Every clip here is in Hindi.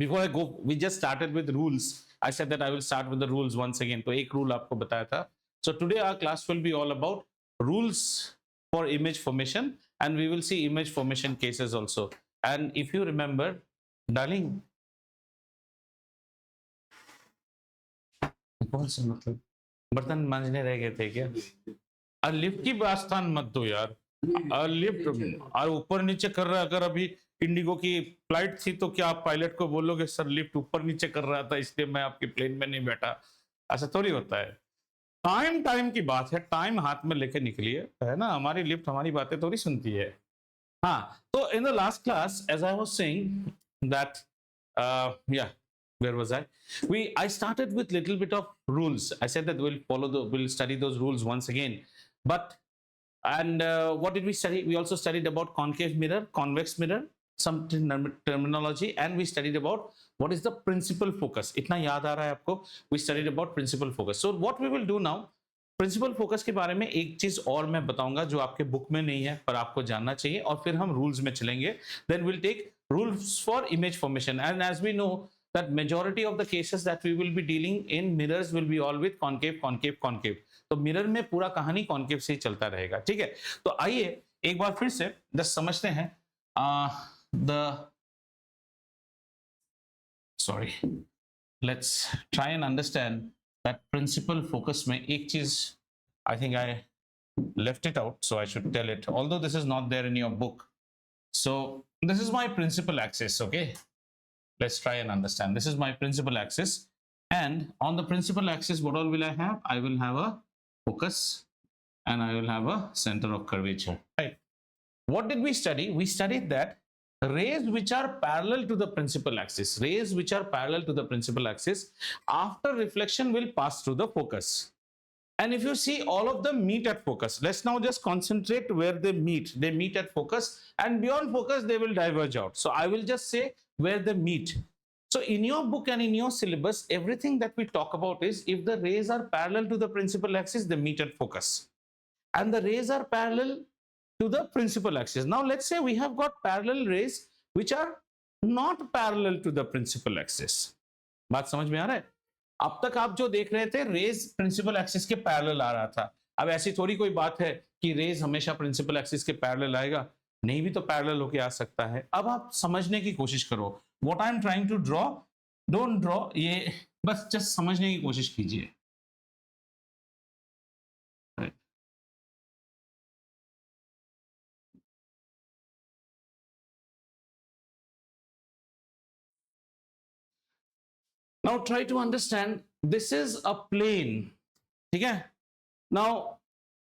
Before I go, we just started with rules. I said that I will start with the rules once again. तो एक rule आपको बताया था. So today our class will be all about rules for image formation, and we will see image formation cases also. And if you remember, darling, कौन सा मतलब बर्तन मांजने रह गए थे क्या? और लिफ्ट की दास्तान मत दो यार. लिफ्ट और ऊपर नीचे कर रहा है. अगर अभी इंडिगो की फ्लाइट थी तो क्या आप पायलट को बोलोगे सर लिफ्ट ऊपर नीचे कर रहा था इसलिए मैं आपकी प्लेन में नहीं बैठा? ऐसा थोड़ी होता है. टाइम की बात है. टाइम हाथ में लेके निकलिए, है ना. हमारी लिफ्ट हमारी बातें थोड़ी सुनती है. हाँ, तो in the last class as I was saying that yeah, where was I started with little bit of rules. I said that we'll study those rules once again. But and what did we study? We also studied about concave mirror, convex mirror, some terminology, and we studied about what is the principal focus. इतना याद आ रहा है आपको? We studied about principal focus. So what we will do now, principal focus के बारे में एक चीज और मैं बताऊंगा जो आपके बुक में नहीं है पर आपको जानना चाहिए, और फिर हम रूल्स में चलेंगे. Then will take rules for image formation. And as we know that majority of the cases that we will be dealing in mirrors will be all with concave. तो मिरर में पूरा कहानी कॉन्केव से ही चलता रहेगा. ठीक है, तो आइए एक बार फिर से जस्ट समझते हैं. Let's try and understand that principal focus में एक चीज I think I left it out, so I should tell it, although this is not there in your book. So this is my principal axis. Okay, let's try and understand. This is my principal axis, and on the principal axis what all will I have? I will have a focus and I will have a center of curvature, right? What did we study? We studied that rays which are parallel to the principal axis, after reflection will pass through the focus. And if you see, all of them meet at focus. Let's now just concentrate where they meet. They meet at focus, and beyond focus they will diverge out. So I will just say where they meet. So in your book and in your syllabus, everything that we talk about is if the rays are parallel to the principal axis, they meet at focus. And the rays are parallel to the principal axis. Now let's say we have got parallel rays which are not parallel to the principal axis. बात समझ में आ रहा है? अब तक आप जो देख रहे थे रेज प्रिंसिपल एक्सिस के पैरेलल आ रहा था. अब ऐसी थोड़ी कोई बात है कि रेज हमेशा प्रिंसिपल एक्सिस के पैरेलल आएगा. नहीं भी तो पैरेलल होके आ सकता है. अब आप समझने की कोशिश करो. What I am trying to draw, don't draw, ये बस जस्ट समझने की कोशिश कीजिए. Now try to understand, this is a plane. ठीक है. Now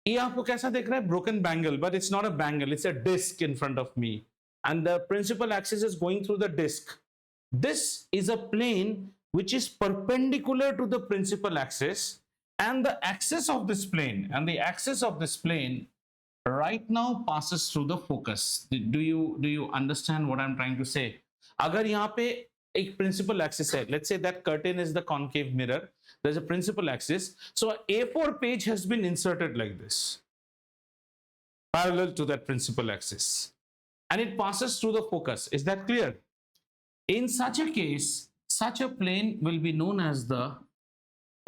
ये आपको कैसा दिख रहा है? Broken bangle, but it's not a bangle, it's a disc in front of me, and the principal axis is going through the disc. This is a plane which is perpendicular to the principal axis, and the axis of this plane right now passes through the focus. Do you understand what I'm trying to say? अगर यहाँ पे एक principal axis है, let's say that curtain is the concave mirror, there's a principal axis, so a A4 page has been inserted like this, parallel to that principal axis, and it passes through the focus. Is that clear? In such a case, such a plane will be known as the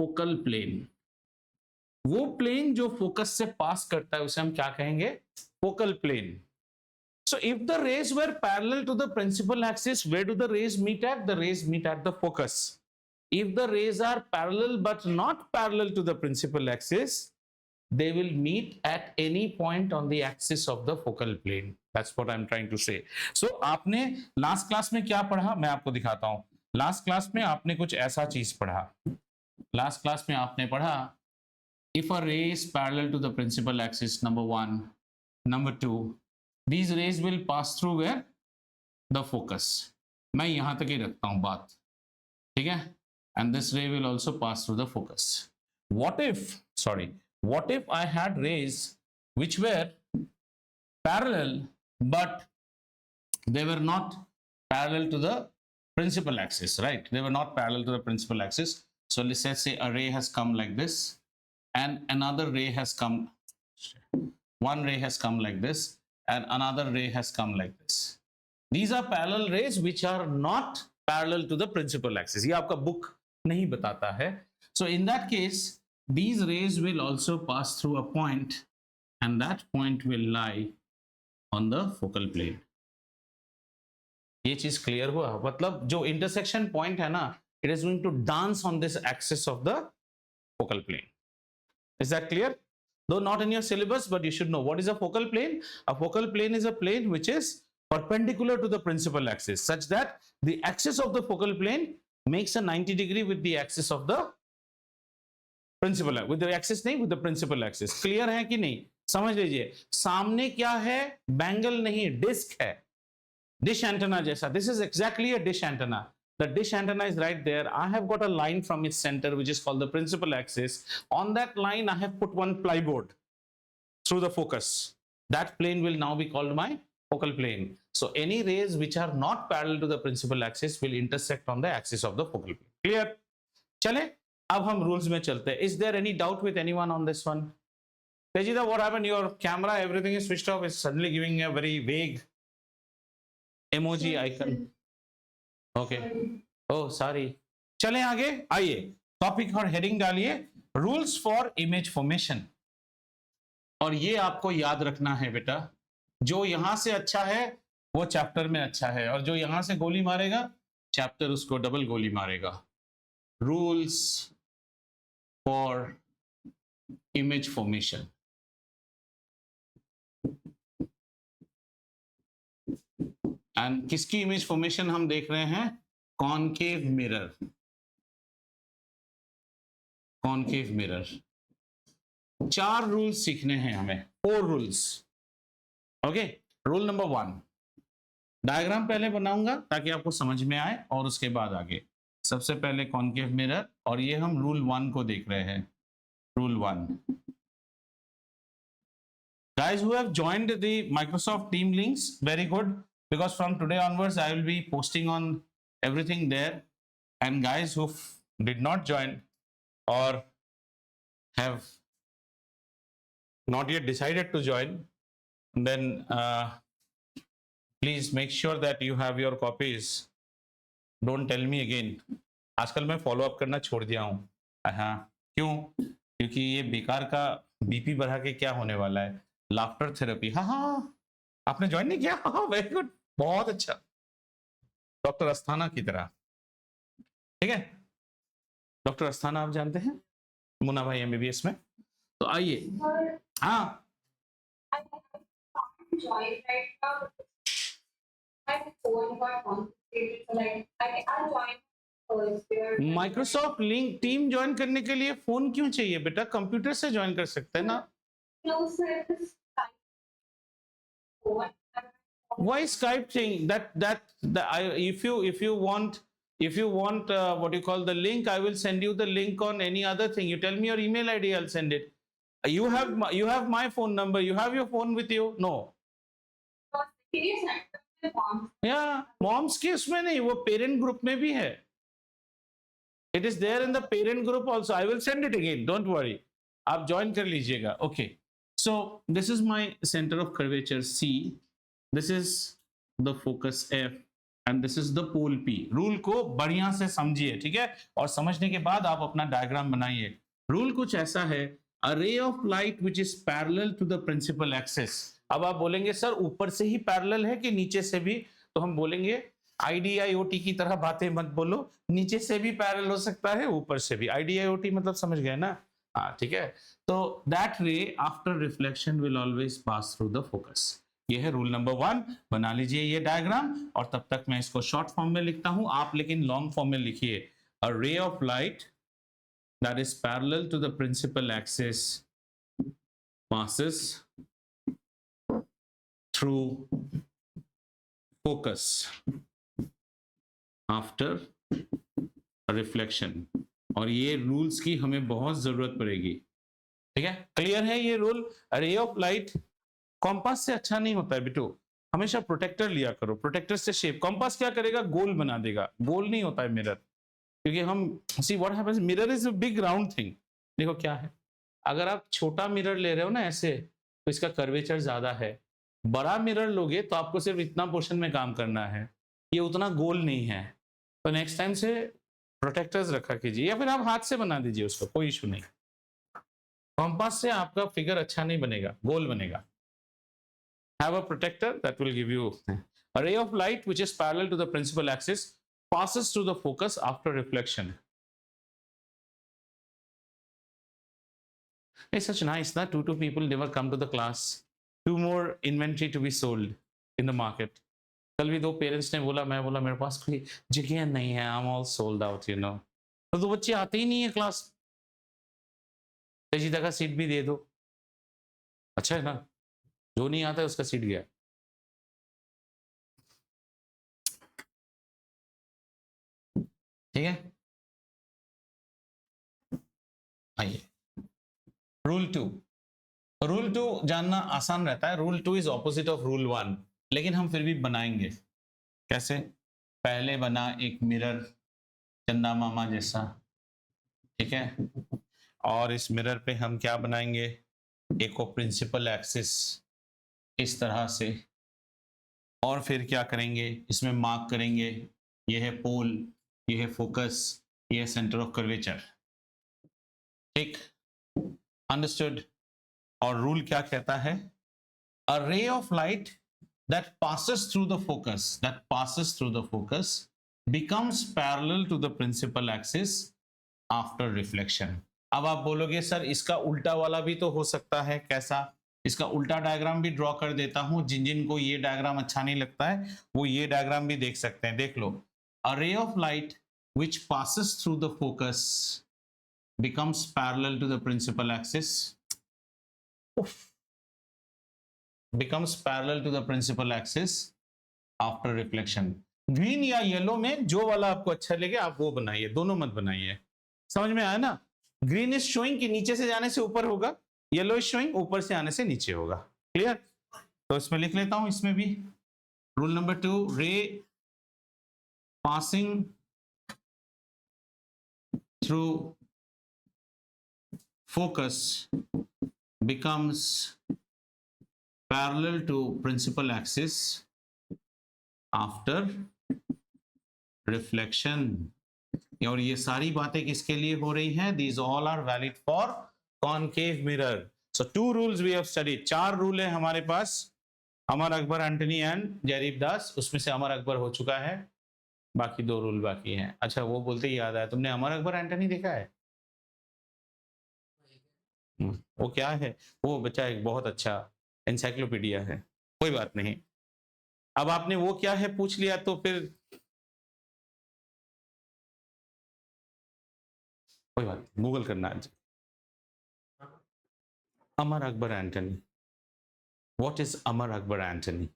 focal plane. वो plane जो focus से pass करता है उसे हम क्या कहेंगे? Focal plane. So if the rays were parallel to the principal axis, where do the rays meet at? The rays meet at the focus. If the rays are parallel but not parallel to the principal axis, they will meet at any point on the axis of the focal plane. That's what I'm trying to say. So आपने last class में क्या पढ़ा? मैं आपको दिखाता हूँ. Last class में आपने कुछ ऐसा चीज पढ़ा. Last class में आपने पढ़ा, if a ray is parallel to the principal axis, number one, number two, these rays will pass through where? The focus. मैं यहां तक ही रखता हूं बात. ठीक है? And this ray will also pass through the focus. What if I had rays which were parallel but they were not parallel to the principal axis, right? They were not parallel to the principal axis. So let's say a ray has come like this, and another ray has come, one ray has come like this, and another ray has come like this. These are parallel rays which are not parallel to the principal axis. ये आपका बुक नहीं बताता है। So in that case these rays will also pass through a point and that point will lie on the focal plane. ये चीज क्लियर हुआ? मतलब जो इंटरसेक्शन पॉइंट है ना, it is going to dance on this axis of the focal plane. Is that clear? Though not in your syllabus, but you should know what is a focal plane. A focal plane is a plane which is perpendicular to the principal axis, such that the axis of the focal plane makes a 90-degree with the axis of the principal, with the axis नहीं, with the principal axis. Clear है कि नहीं? समझ लीजिए, सामने क्या है? बैंगल नहीं, डिस्क है, डिश एंटेना जैसा. This is exactly a dish antenna. The dish antenna is right there. I have got a line from its center which is called the principal axis. On that line I have put one plyboard through the focus. That plane will now be called my focal plane. So any rays which are not parallel to the principal axis will intersect on the axis of the focal plane. Clear? चले, अब हम rules में चलते हैं. Is there any doubt with anyone on this one? Tejida, what happened? Your camera, everything is switched off. It's suddenly giving a very vague emoji icon. Okay. Oh, sorry. चलें आगे, आइए टॉपिक और हेडिंग डालिए, रूल्स फॉर इमेज फॉर्मेशन. और ये आपको याद रखना है बेटा, जो यहां से अच्छा है वो चैप्टर में अच्छा है, और जो यहां से गोली मारेगा चैप्टर उसको डबल गोली मारेगा. Rules for image formation. And किसकी इमेज फॉर्मेशन हम देख रहे हैं? Concave mirror. Concave mirror. 4 rules सीखने हैं हमें, 4 rules. Okay, rule number 1, diagram पहले बनाऊंगा ताकि आपको समझ में आए, और उसके बाद आगे. सबसे पहले कॉनकेव मिरर, और ये हम रूल 1 को देख रहे हैं. Rule 1. Guys who have joined the Microsoft Team links, very good, because from today onwards I will be posting on everything there. And guys who did not join or have not yet decided to join, then please make sure that you have your copies. Don't tell me again. आजकल मैं फॉलो अप करना छोड़ दिया हूँ. हाँ, क्यों? क्योंकि ये बेकार का बीपी बढ़ा के क्या होने वाला है? Laughter therapy. हाँ हाँ, आपने ज्वाइन नहीं किया? हाँ, वेरी गुड, बहुत अच्छा. डॉक्टर अस्थाना की तरह. ठीक है, डॉक्टर अस्थाना आप जानते हैं, मुन्ना भाई एमबीबीएस में. तो आइए. हाँ, माइक्रोसॉफ्ट लिंक टीम ज्वाइन करने के लिए फोन क्यों चाहिए बेटा? कंप्यूटर से ज्वाइन कर सकते हैं ना. Why Skype thing? If you want what you call the link, I will send you the link on any other thing. You tell me your email ID, I'll send it. You have my phone number. You have your phone with you? No. Yeah, moms के उसमें नहीं, वो parent group में भी है. It is there in the parent group also. I will send it again. Don't worry. आप join कर लीजिएगा. Okay. So this is my center of curvature C. This is the focus F. And this is the pole P. Rule को बढ़िया से समझिए, ठीक है, और समझने के बाद आप अपना डायग्राम बनाइए. रूल कुछ ऐसा है, a ray of light which is parallel to the principal axis. अब आप बोलेंगे सर ऊपर से ही पैरेलल है कि नीचे से भी? तो हम बोलेंगे IDIOT की तरह बातें मत बोलो, नीचे से भी पैरेलल हो सकता है, ऊपर से भी. IDIOT मतलब समझ गए ना? हाँ, ठीक है. तो that ray after reflection will always pass through the focus. ये है रूल नंबर 1. बना लीजिए ये डायग्राम, और तब तक मैं इसको शॉर्ट फॉर्म में लिखता हूं, आप लेकिन लॉन्ग फॉर्म में लिखिए. A ray of light that is parallel to the principal axis passes through focus after reflection. और ये रूल्स की हमें बहुत जरूरत पड़ेगी. ठीक है, क्लियर है ये rule? Ray of light compass से अच्छा नहीं होता है बेटो, हमेशा प्रोटेक्टर लिया करो. प्रोटेक्टर से शेप, कॉम्पास क्या करेगा? गोल बना देगा. गोल नहीं होता है मिरर, क्योंकि हम see what happens, mirror is a big round thing. देखो क्या है, अगर आप छोटा मिरर ले रहे हो ना ऐसे, तो इसका कर्वेचर ज्यादा है. बड़ा मिरर लोगे तो आपको सिर्फ इतना पोर्शन में काम करना है, ये उतना गोल नहीं है. तो नेक्स्ट टाइम से प्रोटेक्टर्स रखा कीजिए, या फिर आप हाथ से बना दीजिए उसको, कोई इशू नहीं। कॉम्पास से आपका फिगर अच्छा नहीं बनेगा, गोल बनेगा। Have a protector that will give you a ray of light which is parallel to the principal axis passes through the focus after reflection. It's such nice that two people never come to the class. Two more inventory to be sold in the market. कल भी दो पेरेंट्स ने बोला, मैं बोला मेरे पास कोई जगह नहीं है, I'm all sold out, you know. तो दो बच्चे आते ही नहीं है क्लास, तेजी का सीट भी दे दो, अच्छा है ना। जो नहीं आता है उसका सीट गया। ठीक है, आइए रूल 2। रूल 2 जानना आसान रहता है। Rule 2 is opposite of rule 1, लेकिन हम फिर भी बनाएंगे। कैसे? पहले बना एक मिरर चंदा मामा जैसा, ठीक है, और इस मिरर पे हम क्या बनाएंगे, एक प्रिंसिपल एक्सिस इस तरह से, और फिर क्या करेंगे, इसमें मार्क करेंगे, ये है पोल, ये है फोकस, ये है सेंटर ऑफ कर्वेचर। ठीक, अंडरस्टूड। और रूल क्या कहता है? A ray of light that passes through the focus becomes parallel to the principal axis after reflection. अब आप बोलोगे सर इसका उल्टा वाला भी तो हो सकता है, कैसा? इसका उल्टा डायग्राम भी ड्रॉ कर देता हूं। जिन जिन को ये डायग्राम अच्छा नहीं लगता है वो ये डायग्राम भी देख सकते हैं। देख लो, a ray of light which passes through the focus becomes parallel to the principal axis. Becomes parallel to the principal axis after reflection. Green या येलो में जो वाला आपको अच्छा लगे आप वो बनाइए, दोनों मत बनाइए। समझ में आया ना? ग्रीन इज शोइंग कि नीचे से जाने से ऊपर होगा, येलो इज शोइंग ऊपर से आने से नीचे होगा। क्लियर? तो इसमें लिख लेता हूं, इसमें भी रूल नंबर 2, रे passing through focus becomes parallel to principal axis after reflection. और ये सारी बातें किसके लिए हो रही हैं? These all are valid for concave mirror. So 2 rules we have studied. 4 rule है हमारे पास, अमर अकबर एंटनी एंड जयदीप दास। उसमें से अमर अकबर हो चुका है, बाकी 2 रूल बाकी हैं। अच्छा, वो बोलते ही याद आया, तुमने अमर अकबर एंटनी देखा है? वो क्या है? वो बच्चा एक बहुत अच्छा एनसाइक्लोपीडिया है। कोई बात नहीं, अब आपने वो क्या है पूछ लिया तो फिर कोई बात, गूगल करना है। Amar Akbar Antony, what is Amar Akbar Antony?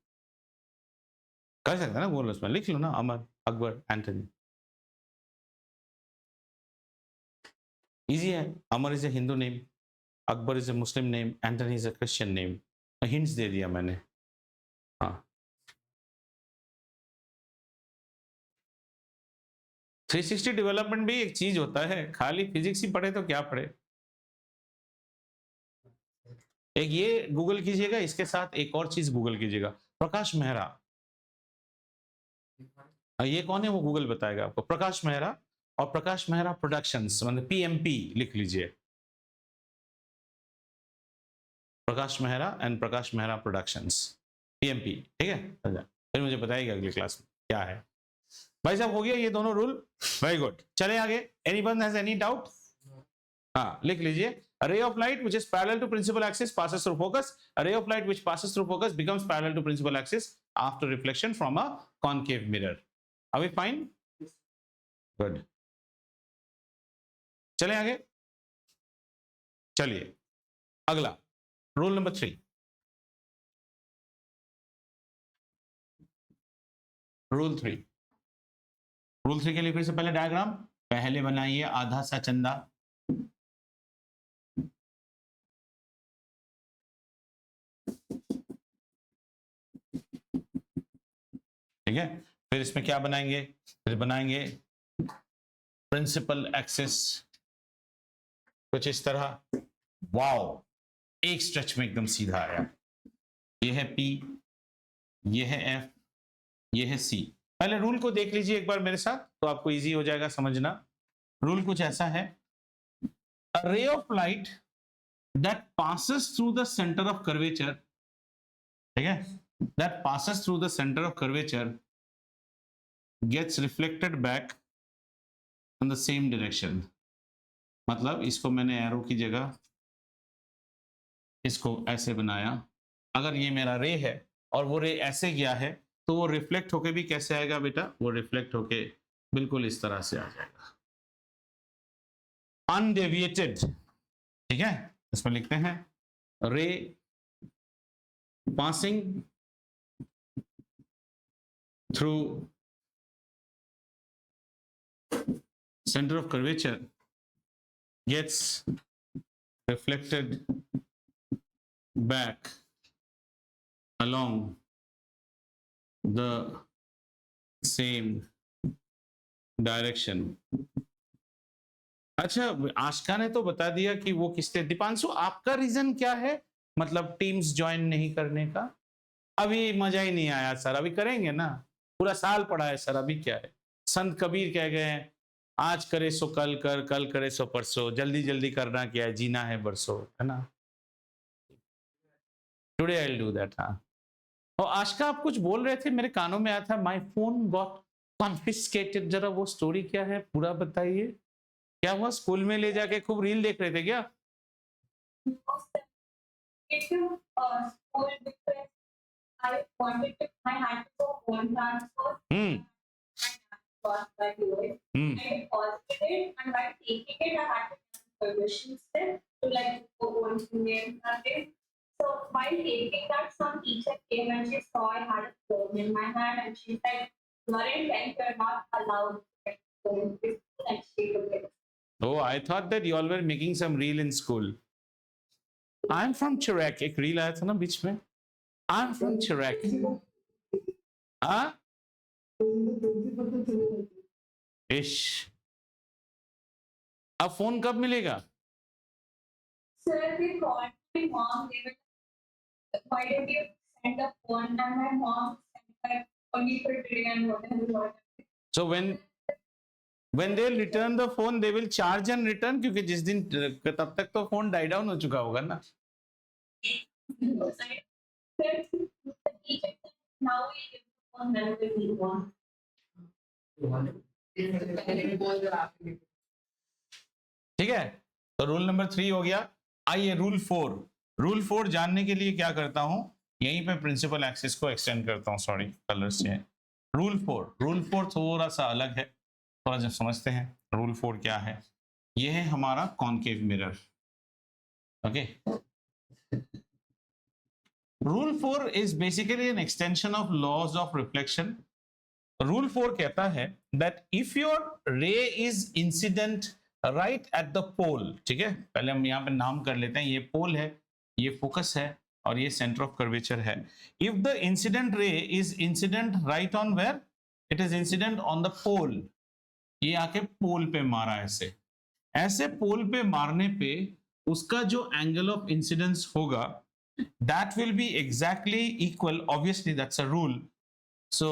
कर सकते ना, गूगल उसमें लिख लो ना, अमर अकबर एंटनी। इजी है। Amar is a Hindu name, Akbar is a Muslim name, Antony is a Christian name. Hints दे दिया मैंने। हाँ, 360 डेवलपमेंट भी एक चीज होता है, खाली फिजिक्स ही पढ़े तो क्या पढ़े। एक ये गूगल कीजिएगा, इसके साथ एक और चीज गूगल कीजिएगा, प्रकाश मेहरा। ये कौन है वो गूगल बताएगा आपको। प्रकाश मेहरा और प्रकाश मेहरा प्रोडक्शंस, मतलब पीएमपी लिख लीजिए, Prakash Mehra and Prakash Mehra productions, PMP. ठीक है, फिर मुझे बताइएगा अगली क्लास में क्या है। भाई साहब हो गया ये दोनों रूल? वेरी गुड, चले आगे। Anyone has any doubt? हाँ, लिख लीजिए। A ray of light which is parallel to principal axis passes through focus. A ray of light which passes through focus becomes parallel to principal axis after reflection from a concave mirror. Are we fine? Good. चले आगे। चलिए अगला रूल नंबर 3। रूल 3 के लिए फिर से पहले डायग्राम पहले बनाइए, आधा सा चंदा, ठीक है। फिर इसमें क्या बनाएंगे? फिर बनाएंगे प्रिंसिपल एक्सिस कुछ इस तरह। वाओ, एक स्ट्रेच में एकदम सीधा आया। ये है P, ये है F, ये है C। पहले रूल को देख लीजिए एक बार मेरे साथ, तो आपको इजी हो जाएगा समझना। रूल कुछ ऐसा है, a ray of light that passes through the centre of curvature, ठीक है, that passes through the centre of curvature gets reflected back in the same direction. मतलब इसको मैंने एरो की जगह इसको ऐसे बनाया, अगर ये मेरा रे है और वो रे ऐसे गया है तो वो रिफ्लेक्ट होके भी कैसे आएगा बेटा, वो रिफ्लेक्ट होके बिल्कुल इस तरह से आ जाएगा, अनडेविएटेड, ठीक है। इसमें लिखते हैं रे passing through center of curvature gets reflected back along the same direction। अच्छा, आशिका ने तो बता दिया कि वो किससे। दीपांशु आपका रीजन क्या है, मतलब टीम्स ज्वाइन नहीं करने का? अभी मजा ही नहीं आया सर, अभी करेंगे ना, पूरा साल पड़ा है सर, अभी क्या है। संत कबीर कह गए हैं, आज करे सो कल कर, कल करे सो परसों, जल्दी जल्दी करना क्या है, जीना है बरसों, है ना। Today I will do that. हाँ, और आशिका आप कुछ बोल रहे थे, मेरे कानों में आया था, माय फोन गॉट कॉन्फिस्केटेड, जरा वो स्टोरी क्या है पूरा बताइए। क्या हुआ, स्कूल में ले जाके खूब रील देख रहे थे क्या? I wanted to, I had to go phone transfer. By doing, I deposited it, and by taking it, I had to get permission slip to like go on to name something. So by taking that, some teacher came and she saw I had a phone in my hand, and she said, "Marin, you're not allowed to get phone." And she took it. Oh, I thought that you all were making some reel in school. I'm from Chirac. एक reel आया था ना बीच में. I'm from Chirac. हाँ? इश. अब फोन कब मिलेगा? Sir, they called my mom. They were, "Why did you send a phone?" And my mom sent that only for today and whatever. So when they return the phone, they will charge and return, क्योंकि जिस दिन तब तक तो फोन डाई डाउन हो चुका होगा ना. Now we give the phone whenever we want. ठीक है, तो रूल नंबर 3 हो गया। आइए रूल 4। रूल 4 जानने के लिए क्या करता हूं, यहीं पे प्रिंसिपल एक्सिस को एक्सटेंड करता हूं, सॉरी कलर से है। रूल 4 थोड़ा सा अलग है, थोड़ा सा समझते हैं। रूल 4 क्या है, ये है हमारा concave mirror. Okay, rule 4 is basically an extension of laws of reflection. Rule 4 कहता है that if your ray is incident right at the pole, ठीक है, पहले हम यहाँ पे नाम कर लेते हैं, ये पोल है, ये फोकस है और ये सेंटर ऑफ कर्वेचर है। If the incident ray is incident right on where, it is incident on the pole, ये आके पोल पे मारा ऐसे, ऐसे पोल पे मारने पे उसका जो एंगल ऑफ इंसिडेंस होगा that will be exactly equal, obviously that's a rule. So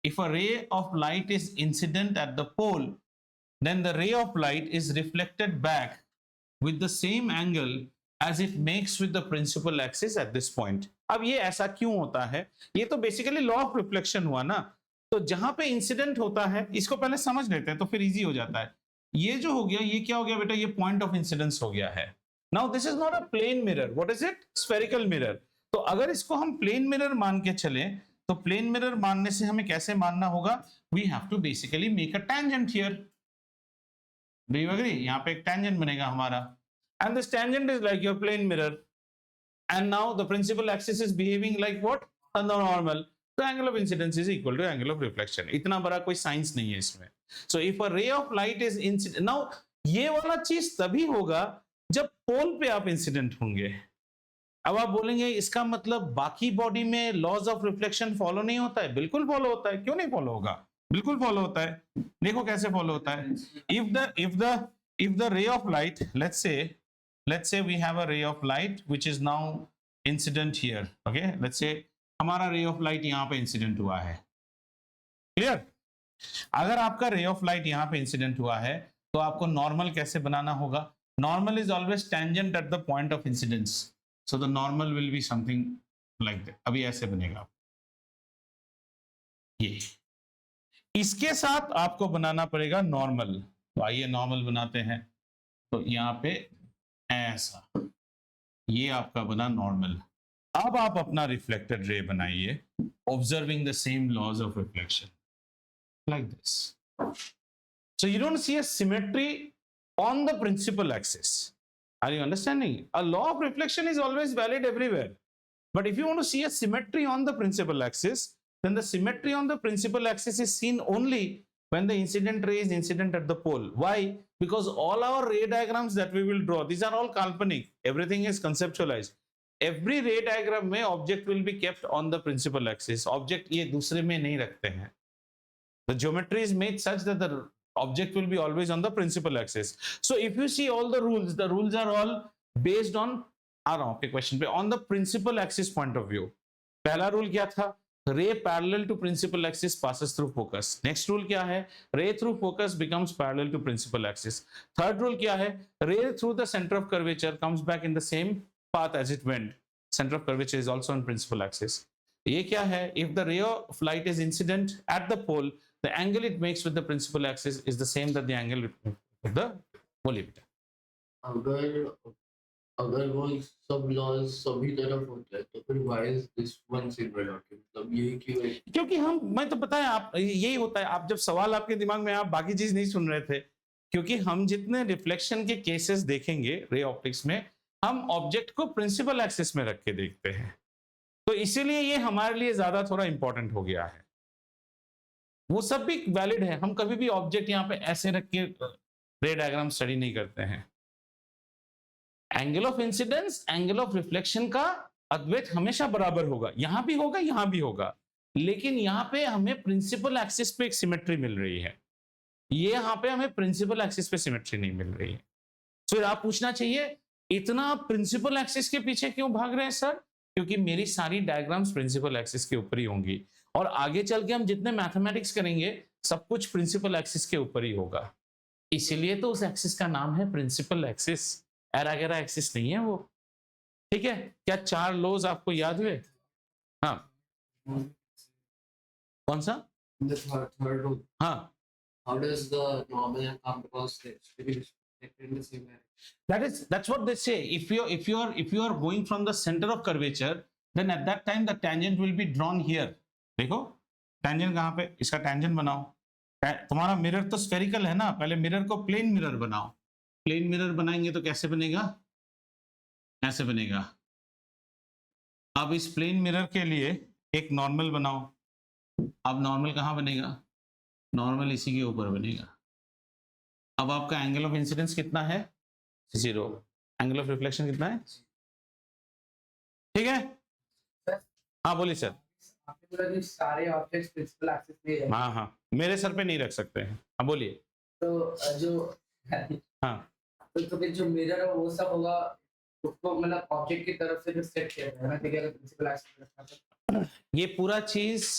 if a ray of light is incident at the pole, then the ray of light is reflected back with the same angle as it makes with the principal axis at this point. अब ये ऐसा क्यों होता है, ये तो बेसिकली लॉ ऑफ रिफ्लेक्शन हुआ ना। तो जहां पे इंसिडेंट होता है, इसको पहले समझ लेते हैं तो फिर इजी हो जाता है। ये जो हो गया, ये क्या हो गया बेटा, ये पॉइंट ऑफ इंसिडेंस हो गया है। Now this is not a plane mirror, what is it, spherical mirror. तो अगर इसको हम प्लेन मिरर मान के चले, तो प्लेन मिरर मानने से हमें कैसे मानना होगा, we have to basically make a tangent here. Do you agree, यहाँ पे एक टेंजेंट बनेगा हमारा, and this tangent is like your plane mirror, and now the principal axis is behaving like what, a normal, तो angle of incidence is equal to angle of reflection. इतना बड़ा कोई साइंस नहीं है इसमें। So if a ray of light is incident, now ये वाला चीज तभी होगा जब पोल पे आप इंसिडेंट होंगे। अब आप बोलेंगे इसका मतलब बाकी बॉडी में लॉज ऑफ रिफ्लेक्शन फॉलो नहीं होता है? बिल्कुल फॉलो होता है, क्यों नहीं फॉलो होगा, बिल्कुल फॉलो होता है। देखो कैसे फॉलो होता है। if the ray of light, let's say we have a ray of light which is now incident here, okay, let's say हमारा ray of light यहाँ पे इंसिडेंट हुआ है, क्लियर। अगर आपका रे ऑफ लाइट यहाँ पे इंसिडेंट हुआ है तो आपको नॉर्मल कैसे बनाना होगा? Normal is always tangent at the point of incidence, so the normal will be something like that. अभी ऐसे बनेगा ये, इसके साथ आपको बनाना पड़ेगा नॉर्मल। तो आइए नॉर्मल बनाते हैं। तो यहाँ पे ऐसा, ये आपका बना नॉर्मल। अब आप अपना रिफ्लेक्टेड रे बनाइए observing the same laws of reflection like this. So you don't see a symmetry on the principal axis. Are you understanding? A law of reflection is always valid everywhere. But if you want to see a symmetry on the principal axis, then the symmetry on the principal axis is seen only when the incident ray is incident at the pole. Why? Because all our ray diagrams that we will draw, these are all काल्पनिक. Everything is conceptualized. Every ray diagram में object will be kept on the principal axis. Object ये दूसरे में नहीं रखते हैं. The geometry is made such that the object will be always on the principal axis. So if you see all the rules are all based on आ रहा हूं आपके क्वेश्चन पे, on the principal axis point of view. पहला रूल क्या था? Ray parallel to principal axis passes through focus. Next rule क्या है? Ray through focus becomes parallel to principal axis. Third rule क्या है? Ray through the center of curvature comes back in the same path as it went. Center of curvature is also on principal axis. ये क्या है? If the ray of light is incident at the pole, the angle it makes with the principal axis is the same that the angle with the collimator. अगर वो सब लॉज सभी तरफ होता है तो फिर why is this one single dot? मतलब ये क्यों है? क्योंकि हम, मैं तो पता है आप, यही होता है, आप जब सवाल आपके दिमाग में, आप बाकी चीज नहीं सुन रहे थे, क्योंकि हम जितने रिफ्लेक्शन के केसेस देखेंगे रे ऑप्टिक्स में, हम ऑब्जेक्ट को प्रिंसिपल एक्सिस में रख के देखते हैं, तो इसीलिए ये हमारे लिए ज्यादा थोड़ा इंपॉर्टेंट हो गया है। वो सब भी वैलिड है, हम कभी भी ऑब्जेक्ट यहाँ पे ऐसे रख के रे डायग्राम स्टडी नहीं करते हैं। Angle of incidence, angle of reflection का अद्वैत हमेशा बराबर होगा, यहां भी होगा, यहां भी होगा, लेकिन यहां पे हमें प्रिंसिपल एक्सिस पे एक सिमेट्री मिल रही है, ये यहां पे हमें प्रिंसिपल एक्सिस पे सिमेट्री नहीं मिल रही है। तो आप पूछना चाहिए इतना प्रिंसिपल एक्सिस के पीछे क्यों भाग रहे हैं सर? क्योंकि मेरी सारी डायग्राम्स प्रिंसिपल एक्सिस के ऊपर ही होंगी, और आगे चल के हम जितने मैथमेटिक्स करेंगे सब कुछ प्रिंसिपल एक्सिस के ऊपर ही होगा, इसीलिए तो उस एक्सिस का नाम है प्रिंसिपल एक्सिस, एरागेरा एक्सिस नहीं है वो। ठीक है, क्या 4 लॉज आपको याद हुए? हाँ, कौन सा? The third rule. हाँ, How does the normal and counterpose be reflected in the same direction? that's what they say. If you are going from the center of curvature, then at that time the tangent will be drawn here. देखो टेंजेंट कहाँ पे, इसका टेंजेंट बनाओ। तुम्हारा मिरर तो स्फेरिकल है ना, पहले मिरर को प्लेन मिरर बनाओ। प्लेन मिरर बनाएंगे तो कैसे बनेगा? ऐसे बनेगा। अब इस प्लेन मिरर के लिए एक नॉर्मल बनाओ। अब नॉर्मल कहाँ बनेगा? नॉर्मल इसी के ऊपर बनेगा। अब आपका एंगल ऑफ इंसिडेंस कितना है? 0। एंगल ऑफ रिफ्लेक्शन कितना है? ठीक है, हाँ बोलिए सर। आपने बोला कि सारे ऑब्जेक्ट्स प्रिंसिपल एक्सिस पे है। हाँ हाँ, मेरे सर पे नहीं रख सकते हैं। हाँ बोलिए। तो जो हाँ, तो फिर जो मिरर है वो सब होगा, उसको मतलब ऑब्जेक्ट की तरफ से जो सेट किया जाएगा ना, ठीक है, प्रिंसिपल एक्सिस पे रखना है। ये पूरा चीज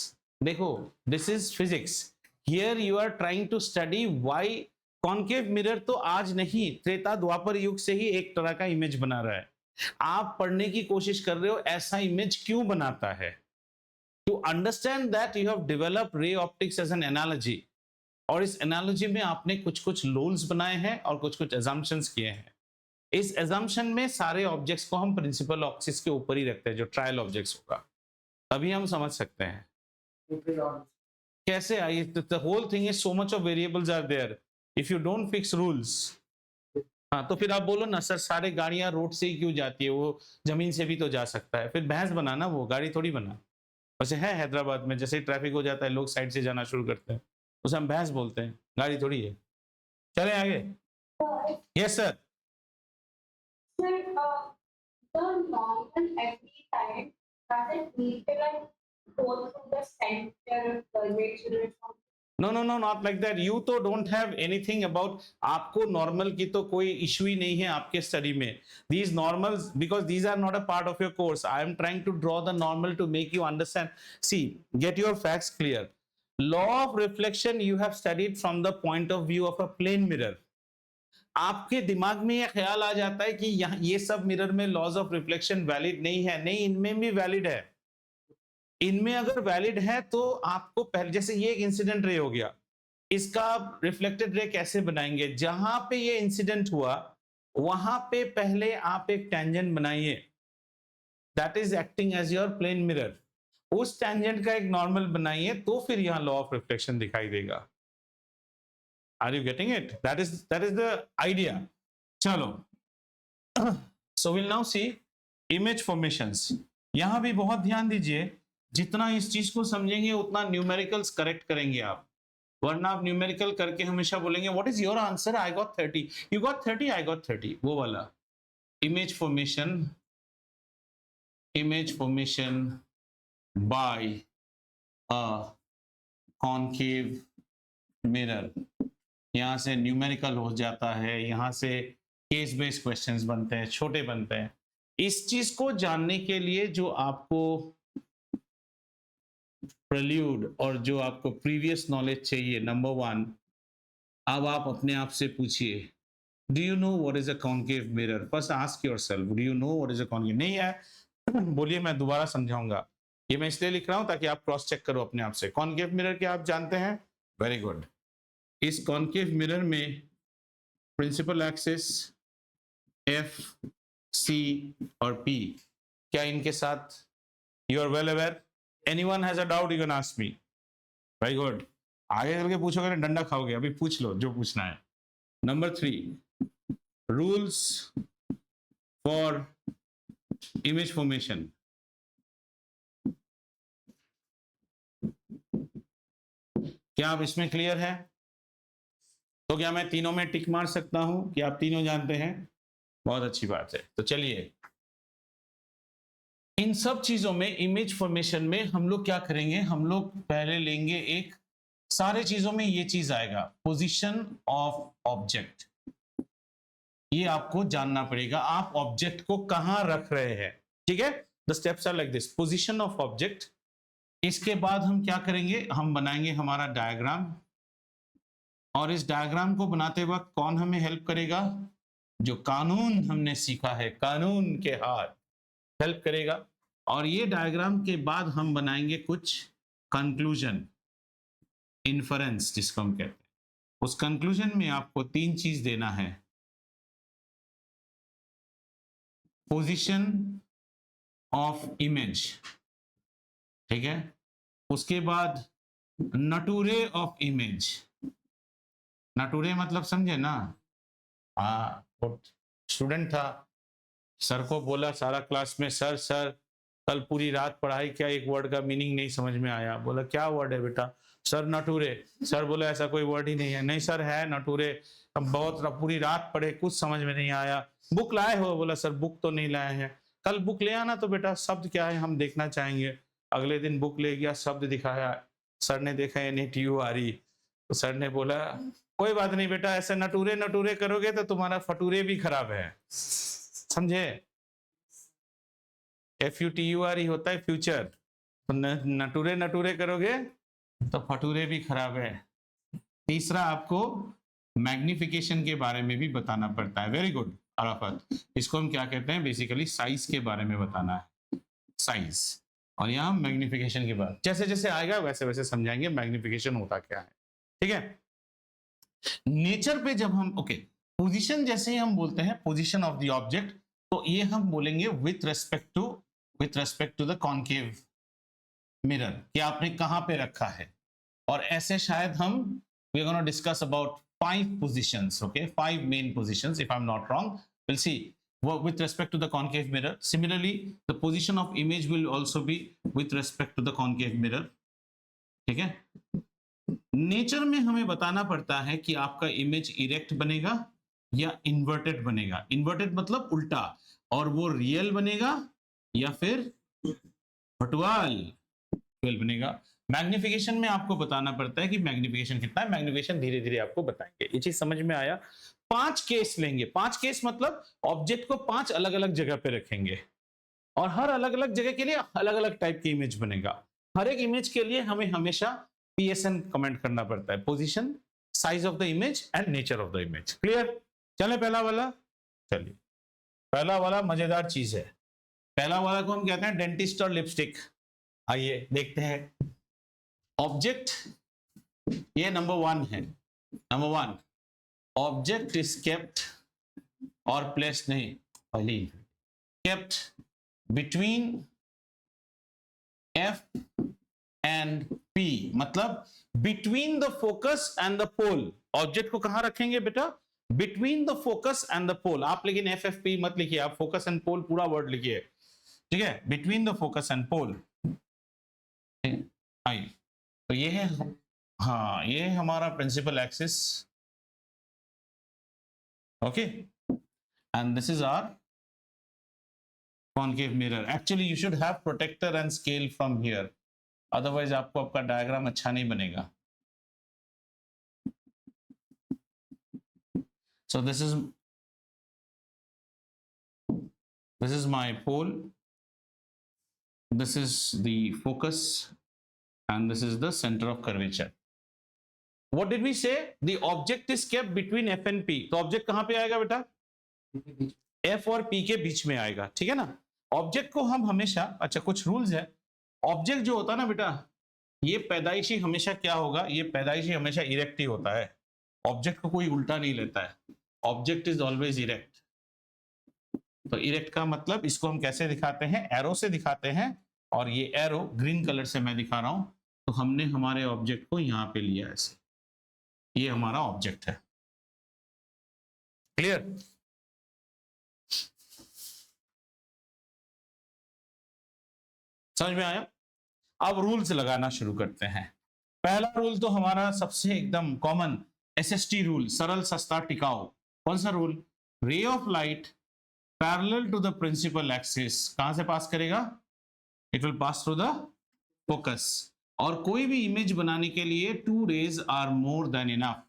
देखो, this is physics. Here you are trying to study why concave mirror तो आज नहीं, त्रेता द्वापर युग से ही एक तरह का इमेज बना रहा है। आप पढ़ने की कोशिश कर रहे हो ऐसा इमेज क्यों बनाता है। To understand that you have develop ray optics as an analogy, और इस एनालॉजी में आपने कुछ कुछ रूल्स बनाए हैं और कुछ कुछ assumptions किए हैं। इस assumption में सारे ऑब्जेक्ट्स को हम प्रिंसिपल एक्सिस के ऊपर ही रखते हैं, जो ट्रायल ऑब्जेक्ट्स होगा, तभी हम समझ सकते हैं। तो फिर और कैसे आई, the whole thing is so much of variables are there if you don't fix rules. हाँ, तो फिर आप बोलो ना सर सारे गाड़ियां रोड से ही क्यों जाती है, वो जमीन से भी तो जा सकता है। फिर भैंस बनाना, वो गाड़ी थोड़ी बना। वैसे है हैदराबाद में जैसे ही ट्रैफिक हो जाता है लोग साइड से जाना शुरू करते हैं, उसे हम भैंस बोलते हैं, गाड़ी थोड़ी है। चले आगे। Yes sir. Sir, the normal every time doesn't need to like go through the center curvature or something. No no no, not like that. You तो डोंट हैव एनीथिंग अबाउट, आपको नॉर्मल की तो कोई इशू ही नहीं है आपके स्टडी में। These normals, because these are not a part of your course, I am trying to draw the normal to make you understand. See, get your facts clear. Law of reflection you have studied from the point of view of a plane mirror. आपके दिमाग में ये ख्याल आ जाता है कि यहाँ ये सब मिरर में लॉज ऑफ रिफ्लेक्शन वैलिड नहीं है, नहीं इनमें भी वैलिड है। इनमें अगर वैलिड है तो आपको पहले, जैसे ये एक इंसिडेंट रे हो गया, इसका आप रिफ्लेक्टेड रे कैसे बनाएंगे? जहां पे ये इंसिडेंट हुआ वहां पे पहले आप एक टेंजेंट बनाइए, that is acting as your plane mirror. उस टेंजेंट का एक नॉर्मल बनाइए तो फिर यहां लॉ ऑफ रिफ्लेक्शन दिखाई देगा। Are you getting it? That is the idea. चलो, so will now see image formations. यहां भी बहुत ध्यान दीजिए, जितना इस चीज को समझेंगे उतना न्यूमेरिकल्स करेक्ट करेंगे आप, वरना आप न्यूमेरिकल करके हमेशा बोलेंगे what is your answer, I got 30, you got 30, I got 30, वो वाला। Image formation by a concave mirror, यहां से न्यूमेरिकल हो जाता है, यहां से केस बेस्ड क्वेश्चंस बनते हैं, छोटे बनते हैं। इस चीज को जानने के लिए जो आपको प्रेल्यूड और जो आपको प्रीवियस नॉलेज चाहिए, नंबर 1, अब आप अपने आप से पूछिए, do you know what is a concave mirror? First ask yourself, do you know what is a concave? नहीं है बोलिए, मैं दोबारा समझाऊंगा। ये मैं इसलिए लिख रहा हूं ताकि आप क्रॉस चेक करो अपने आप से। कॉनकेव मिरर क्या आप जानते हैं? Very good. इस कॉनकेव मिरर में प्रिंसिपल एक्सिस एफ, सी और पी, क्या इनके साथ you are well aware? Anyone has a doubt, you can ask me. Very good. आगे चल के पूछोगे ना डंडा खाओगे, अभी पूछ लो जो पूछना है। Number 3, rules for image formation. क्या आप इसमें क्लियर है? तो क्या मैं तीनों में टिक मार सकता हूं कि आप तीनों जानते हैं? बहुत अच्छी बात है। तो चलिए, इन सब चीजों में, इमेज फॉर्मेशन में हम लोग क्या करेंगे? हम लोग पहले लेंगे एक, सारे चीजों में ये चीज आएगा, पोजीशन ऑफ ऑब्जेक्ट। ये आपको जानना पड़ेगा, आप ऑब्जेक्ट को कहां रख रहे हैं। ठीक है, the steps are like this, position of object. इसके बाद हम क्या करेंगे? हम बनाएंगे हमारा डायग्राम, और इस डायग्राम को बनाते वक्त कौन हमें हेल्प करेगा? जो कानून हमने सीखा है, कानून के हाथ हेल्प करेगा। और ये डायग्राम के बाद हम बनाएंगे कुछ कंक्लूजन, इन्फरेंस जिसको हम कहते हैं। उस कंक्लूजन में आपको 3 चीज देना है, पोजीशन ऑफ इमेज, ठीक है, उसके बाद नटूरे ऑफ इमेज। नटूरे मतलब समझे ना? स्टूडेंट था, सर को बोला सारा क्लास में, सर कल पूरी रात पढ़ाई क्या, एक वर्ड का मीनिंग नहीं समझ में आया। बोला क्या वर्ड है बेटा? सर नटूरे। सर बोला ऐसा कोई वर्ड ही नहीं है। नहीं सर है नटूरे, हम बहुत पूरी रात पढ़े, कुछ समझ में नहीं आया। बुक लाए हो? बोला सर बुक तो नहीं लाए हैं। कल बुक ले आना तो बेटा शब्द क्या है हम देखना चाहेंगे। अगले दिन बुक ले गया, शब्द दिखाया, सर ने देखा NATURE, तो सर ने बोला कोई बात नहीं बेटा, ऐसे नटूरे नटूरे करोगे तो तुम्हारा फटूरे भी खराब है, समझे? FUTURE होता है फ्यूचर, तो नटूरे नटूरे करोगे तो फटूरे भी खराब है। तीसरा, आपको मैग्निफिकेशन के बारे में भी बताना पड़ता है। वेरी गुड अराफत, इसको हम क्या कहते हैं? बेसिकली साइज के बारे में बताना है, साइज। और यहाँ मैग्निफिकेशन के बाद जैसे जैसे आएगा वैसे वैसे समझाएंगे मैग्निफिकेशन होता क्या है। ठीक है, नेचर पे जब हम पोजीशन जैसे ही हम बोलते हैं पोजीशन ऑफ द ऑब्जेक्ट, तो ये हम बोलेंगे with respect to the concave mirror, कि आपने कहां पे रखा है। और ऐसे शायद हम we are gonna discuss about 5 positions, 5 main positions if I'm not wrong. We'll see with respect to the concave mirror. Similarly, the position of image will also be with respect to the concave mirror. ठीक है, नेचर में हमें बताना पड़ता है कि आपका इमेज इरेक्ट बनेगा या इन्वर्टेड बनेगा। इन्वर्टेड मतलब उल्टा, और वो रियल बनेगा या फिर भटवाल बनेगा। मैग्निफिकेशन में आपको बताना पड़ता है कि मैग्निफिकेशन कितना है। मैग्निफिकेशन धीरे धीरे आपको बताएंगे। ये चीज समझ में आया? 5 केस लेंगे। 5 केस मतलब ऑब्जेक्ट को 5 अलग अलग जगह पे रखेंगे, और हर अलग अलग जगह के लिए अलग अलग टाइप की इमेज बनेगा। हर एक इमेज के लिए हमें हमेशा PSN कमेंट करना पड़ता है, position, size of the image and nature of the image. Clear? चले पहला वाला, चलिए पहला वाला मजेदार चीज है। पहला वाला को हम कहते हैं डेंटिस्ट और लिपस्टिक। आइए देखते हैं। ऑब्जेक्ट, ये नंबर 1 है। नंबर 1, ऑब्जेक्ट इज केप्ट और प्लेस नहीं, पहले kept between F and P, मतलब between the focus and the pole. Object को कहां रखेंगे बेटा? Between the focus and the pole. आप लेकिन FFP मत लिखिए, आप फोकस एंड पोल पूरा वर्ड लिखिए, ठीक है? Between the focus and pole. आइए, तो ये है, हाँ ये है हमारा principal axis, okay, and this is our concave mirror. Actually you should have protector and scale from here, otherwise आपको आपका डायग्राम अच्छा नहीं बनेगा। So this is my pole, this is the focus, and this is the center of curvature. What did we say? The object is kept between F and P. तो ऑब्जेक्ट कहां पे आएगा बेटा? F और P के बीच में आएगा, ठीक है ना? ऑब्जेक्ट को हम हमेशा, अच्छा कुछ रूल्स है। ऑब्जेक्ट जो होता है ना बेटा, ये पैदाइशी हमेशा क्या होगा? ये पैदाइशी हमेशा इरेक्ट ही होता है। ऑब्जेक्ट को कोई उल्टा नहीं लेता है, ऑब्जेक्ट इज ऑलवेज इरेक्ट। तो इरेक्ट का मतलब इसको हम कैसे दिखाते हैं? एरो से दिखाते हैं, और ये एरो ग्रीन कलर से मैं दिखा रहा हूं। तो हमने हमारे ऑब्जेक्ट को यहां पे लिया ऐसे, ये हमारा ऑब्जेक्ट है। क्लियर? समझ में आया? अब रूल्स लगाना शुरू करते हैं। पहला रूल तो हमारा सबसे एकदम कॉमन SST रूल, सरल सस्ता टिकाऊ। कौन सा रूल? Ray of light parallel to the principal axis कहां से पास करेगा? It will pass through the focus. और कोई भी इमेज बनाने के लिए 2 rays are more than enough,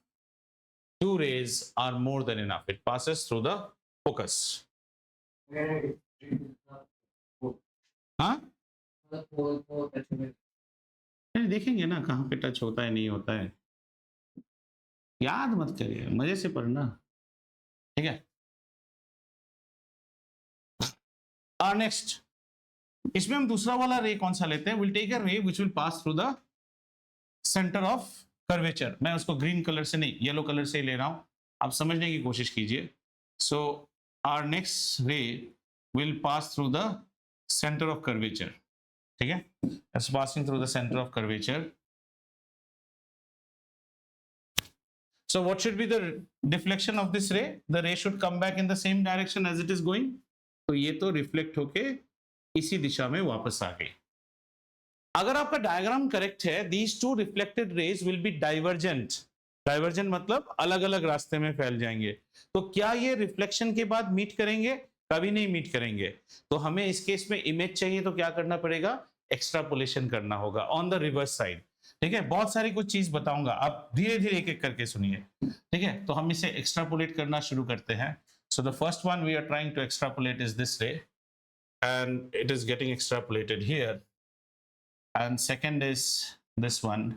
2 rays are more than enough, it passes through the focus. हाँ, देखेंगे ना कहां पे टच होता है नहीं होता है, याद मत करिए, मजे से पढ़ना, ठीक है? और नेक्स्ट, इसमें हम दूसरा वाला रे कौन सा लेते हैं? विल टेक अ रे which will pass through the centre of curvature. मैं उसको ग्रीन कलर से नहीं, येलो कलर से ही ले रहा हूं, आप समझने की कोशिश कीजिए। So our next ray will pass through the centre of curvature, ठीक है? It's passing through the center of curvature. So what should be the deflection of this ray? The ray should come back in the same direction as it is going. तो ये तो रिफ्लेक्ट होके इसी दिशा में वापस आ गई। अगर आपका डायग्राम करेक्ट है, these two reflected rays will be divergent. Divergent मतलब अलग अलग रास्ते में फैल जाएंगे। तो क्या ये रिफ्लेक्शन के बाद मीट करेंगे? कभी नहीं मीट करेंगे। तो हमें इस केस में इमेज चाहिए तो क्या करना पड़ेगा? एक्सट्रापोलेशन करना होगा ऑन द रिवर्स साइड, ठीक है? बहुत सारी कुछ चीज बताऊंगा, आप धीरे धीरे एक एक करके सुनिए, ठीक है? तो हम इसे एक्सट्रापोलेट करना शुरू करते हैं। So the first one we are trying to extrapolate is this ray, and it is getting extrapolated here, and second is this one,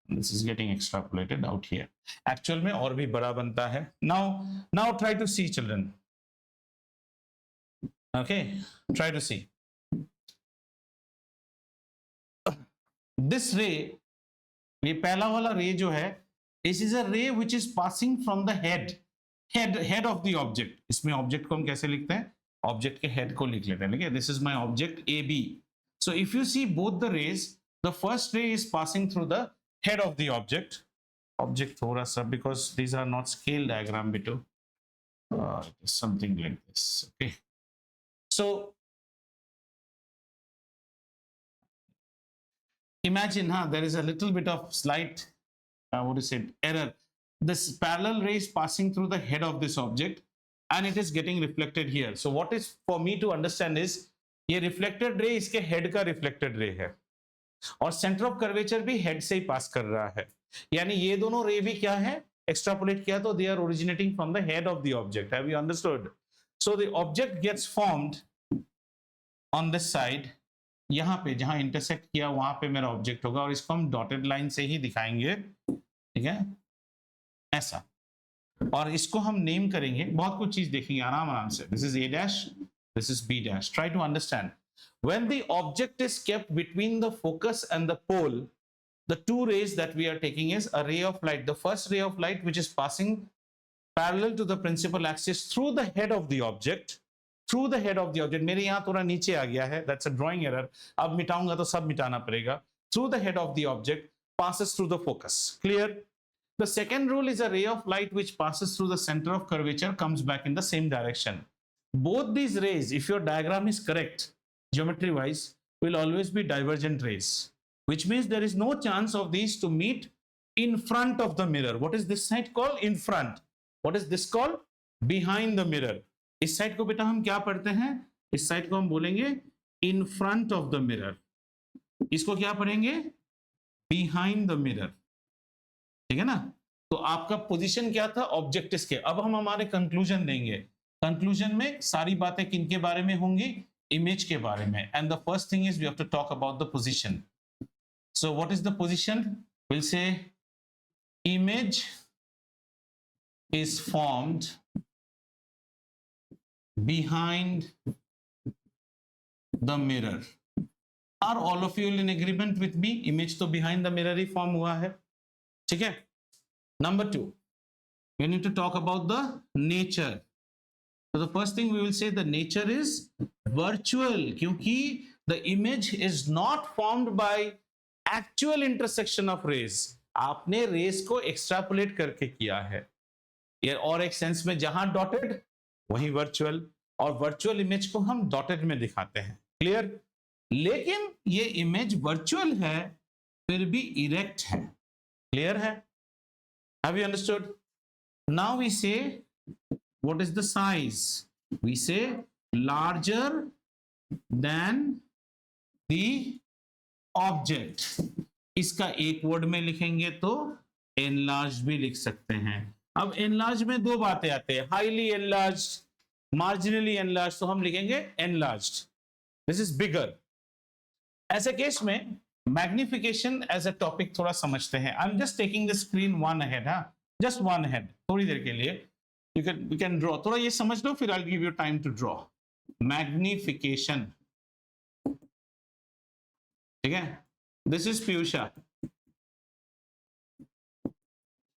this is getting extrapolated out here. Actual में और भी बड़ा बनता है। Now try to see children. Okay, try to see. This ray, ये पहला वाला ray जो है, this is a ray which is passing from the head of the object. इसमें object को हम कैसे लिखते हैं? Object के head को लिख लेते हैं, ठीक है? This is my object AB. So if you see both the rays, the first ray is passing through the head of the object थोड़ा सा, because these are not scale diagram beto, something like this. Okay, so imagine there is a little bit of slight what is it, error. This parallel ray is passing through the head of this object and it is getting reflected here. So what is for me to understand is ये reflected ray इसके head का reflected ray है और सेंटर ऑफ कर्वेचर भी हेड से ही पास कर रहा है, यानी ये दोनों रे भी क्या है? एक्सट्रापोलेट किया तो they are originating from the head of the object. Have you understood? So the object gets formed on this side, यहाँ पे जहां इंटरसेक्ट किया वहां पे मेरा ऑब्जेक्ट होगा और इसको हम डॉटेड लाइन से ही दिखाएंगे, ठीक है, ऐसा। और इसको हम नेम करेंगे, बहुत कुछ चीज देखेंगे आराम आराम से। This is A dash, this is B dash. Try to understand when the object is kept between the focus and the pole, the two rays that we are taking is a ray of light, the first ray of light which is passing parallel to the principal axis through the head of the object, through the head of the object। मेरे यहाँ थोड़ा नीचे आ गया है, that's a drawing error, अब मिटाऊंगा तो सब मिटाना पड़ेगा। through the head of the object passes through the focus, clear? The second rule is a ray of light which passes through the center of curvature comes back in the same direction। both these rays, if your diagram is correct geometry wise, will always be divergent rays, which means there is no chance of these to meet in front of the mirror। what is this side called? In front। what is this called? Behind the mirror। इस साइड को बेटा हम क्या पढ़ते हैं? इस साइड को हम बोलेंगे in front of the mirror, इसको क्या पढ़ेंगे? Behind the mirror, ठीक है ना? तो आपका पोजीशन क्या था? ऑब्जेक्ट इसके। अब हम हमारे कंक्लूजन देंगे। कंक्लूजन में सारी बातें किनके बारे में होंगी? इमेज के बारे में। And the first thing is we have to talk about the position. So what is the position? Will say image is formed behind the mirror। Are all of you in agreement with me? Image तो behind the mirror he form हुआ है, ठीक है? Number 2, we need to talk about the nature। So the first thing we will say the nature is virtual, क्योंकि the image is not formed by actual intersection of rays। आपने रेस को एक्सट्रापोलेट करके किया है, और एक सेंस में जहां डॉटेड वहीं वर्चुअल, और वर्चुअल इमेज को हम डॉटेड में दिखाते हैं, क्लियर? लेकिन ये इमेज वर्चुअल है फिर भी इरेक्ट है, क्लियर है? Have you understood? Now we say what is the size? We say larger than the object। इसका एक वर्ड में लिखेंगे तो enlarged भी लिख सकते हैं। अब enlarged में दो बातें आते हैं, highly enlarged, marginally enlarged, तो हम लिखेंगे enlarged। This is bigger। ऐसे केस में मैग्निफिकेशन एज अ टॉपिक थोड़ा समझते हैं। आई am just taking the screen one ahead, हाँ, जस्ट वन अहेड, थोड़ी देर के लिए you can draw, थोड़ा ये समझ लो, फिर I'll give you time to draw। magnification, ठीक है? this is piyusha।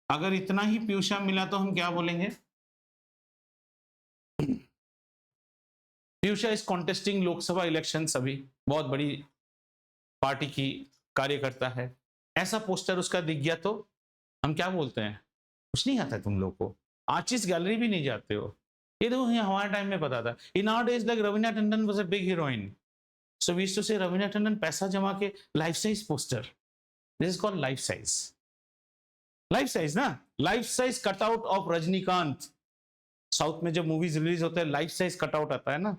अगर इतना ही piyusha मिला तो हम क्या बोलेंगे? piyusha is contesting Lok Sabha election, सभी बहुत बड़ी पार्टी की कार्यकर्ता है। ऐसा पोस्टर उसका दिख गया तो हम क्या बोलते हैं? कुछ नहीं आता है तुम लोग को, आर्टिस्ट गैलरी भी नहीं जाते हो। ये देखो, हमारे टाइम में पता था। In our days like Raveena Tandon was a big heroine, so we used to say Raveena Tandon पैसा जमा के life size poster. This is called life size. Life size ना, life size cutout of Rajinikanth. South में जब मूवीज रिलीज होते हैं लाइफ साइज कटआउट आता है ना,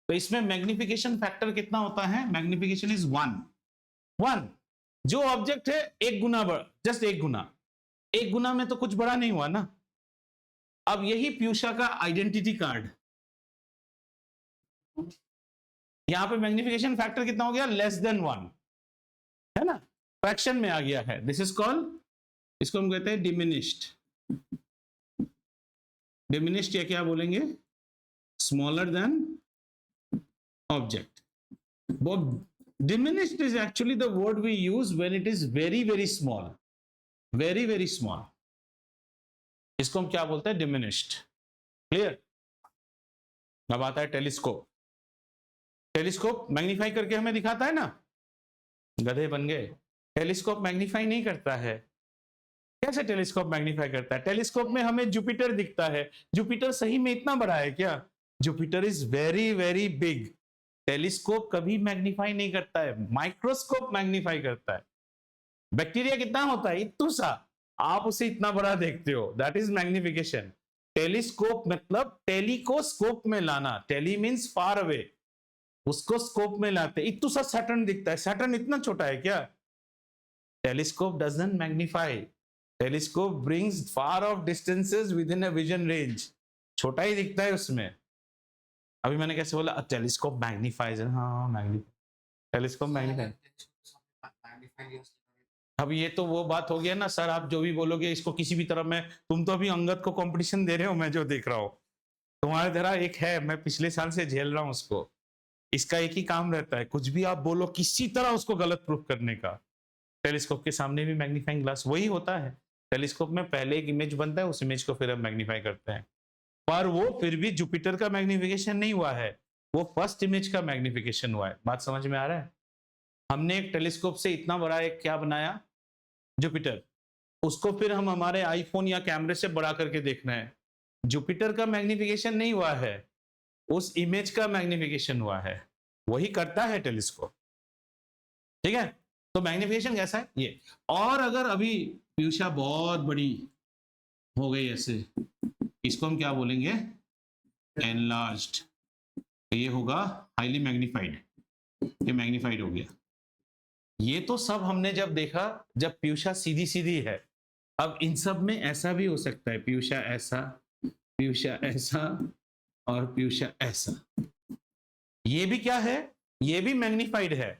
तो इसमें मैग्निफिकेशन फैक्टर कितना होता है? Magnification is 1। जो ऑब्जेक्ट है एक गुना बड़ा, जस्ट एक गुना, एक गुना में तो कुछ बड़ा नहीं हुआ ना। अब यही piyusha का आइडेंटिटी कार्ड, यहां पे मैग्निफिकेशन फैक्टर कितना हो गया? लेस देन 1, है ना? फ्रैक्शन में आ गया है। दिस इज कॉल्ड, इसको हम कहते हैं डिमिनिश्ड। डिमिनिश्ड या क्या बोलेंगे? Smaller than object. Diminished is actually the word we use when it is very very small, very very small। इसको हम क्या बोलते हैं? Diminished, clear? अब आता है टेलीस्कोप। टेलीस्कोप मैग्नीफाई करके हमें दिखाता है ना, गधे बन गए। टेलीस्कोप मैग्नीफाई नहीं करता है। कैसे टेलीस्कोप मैग्नीफाई करता है? टेलीस्कोप में हमें जुपिटर दिखता है। जुपिटर सही में इतना बड़ा है क्या? Jupiter is very very big. Telescope कभी मैग्नीफाई नहीं करता है, माइक्रोस्कोप मैग्नीफाई करता है। बैक्टीरिया कितना होता है? इतना सा, आप उसे इतना बड़ा देखते हो, दैट इज मैग्निफिकेशन। टेलीस्कोप मतलब टेली को स्कोप में लाना। टेली मींस फार अवे, उसको स्कोप में लाते। इतना सा सैटर्न दिखता है, सैटर्न इतना छोटा है क्या? Telescope doesn't magnify. Telescope brings far of distances with in a vision range, छोटा ही दिखता है उसमें। अभी मैंने कैसे बोला? टेलीस्कोप मैग्नीफाइज, हाँ मैग्नीफाई। Telescope magnifying. अब ये तो वो बात हो गया ना सर, आप जो भी बोलोगे इसको किसी भी तरह में, तुम तो अभी अंगद को कंपटीशन दे रहे हो, मैं जो देख रहा हूँ तुम्हारे तरह एक है, मैं पिछले साल से झेल रहा हूँ उसको। इसका एक ही काम रहता है, कुछ भी आप बोलो किसी तरह उसको गलत प्रूफ करने का। टेलीस्कोप के सामने भी मैग्नीफाइंग ग्लास वही होता है। टेलीस्कोप में पहले एक इमेज बनता है, उस इमेज को फिर हम मैग्नीफाई करते हैं, पर वो फिर भी जुपिटर का मैग्निफिकेशन नहीं हुआ है, वो फर्स्ट इमेज का मैग्निफिकेशन हुआ है। बात समझ में आ रहा है? हमने एक टेलीस्कोप से इतना बड़ा एक क्या बनाया, जुपिटर, उसको फिर हम हमारे आईफोन या कैमरे से बड़ा करके देखना है। जुपिटर का मैग्निफिकेशन नहीं हुआ है, उस इमेज का मैग्निफिकेशन हुआ है, वही करता है टेलीस्कोप। ठीक है, तो मैग्निफिकेशन कैसा है ये। और अगर अभी पीयूषा बहुत बड़ी हो गई ऐसे, इसको हम क्या बोलेंगे, एनलार्ज्ड, ये होगा हाईली मैग्नीफाइड, ये मैग्नीफाइड हो गया। ये तो सब हमने जब देखा जब पीयूषा सीधी सीधी है। अब इन सब में ऐसा भी हो सकता है, पीयूषा ऐसा, पीयूषा ऐसा और पीयूषा ऐसा। ये भी क्या है, ये भी मैग्नीफाइड है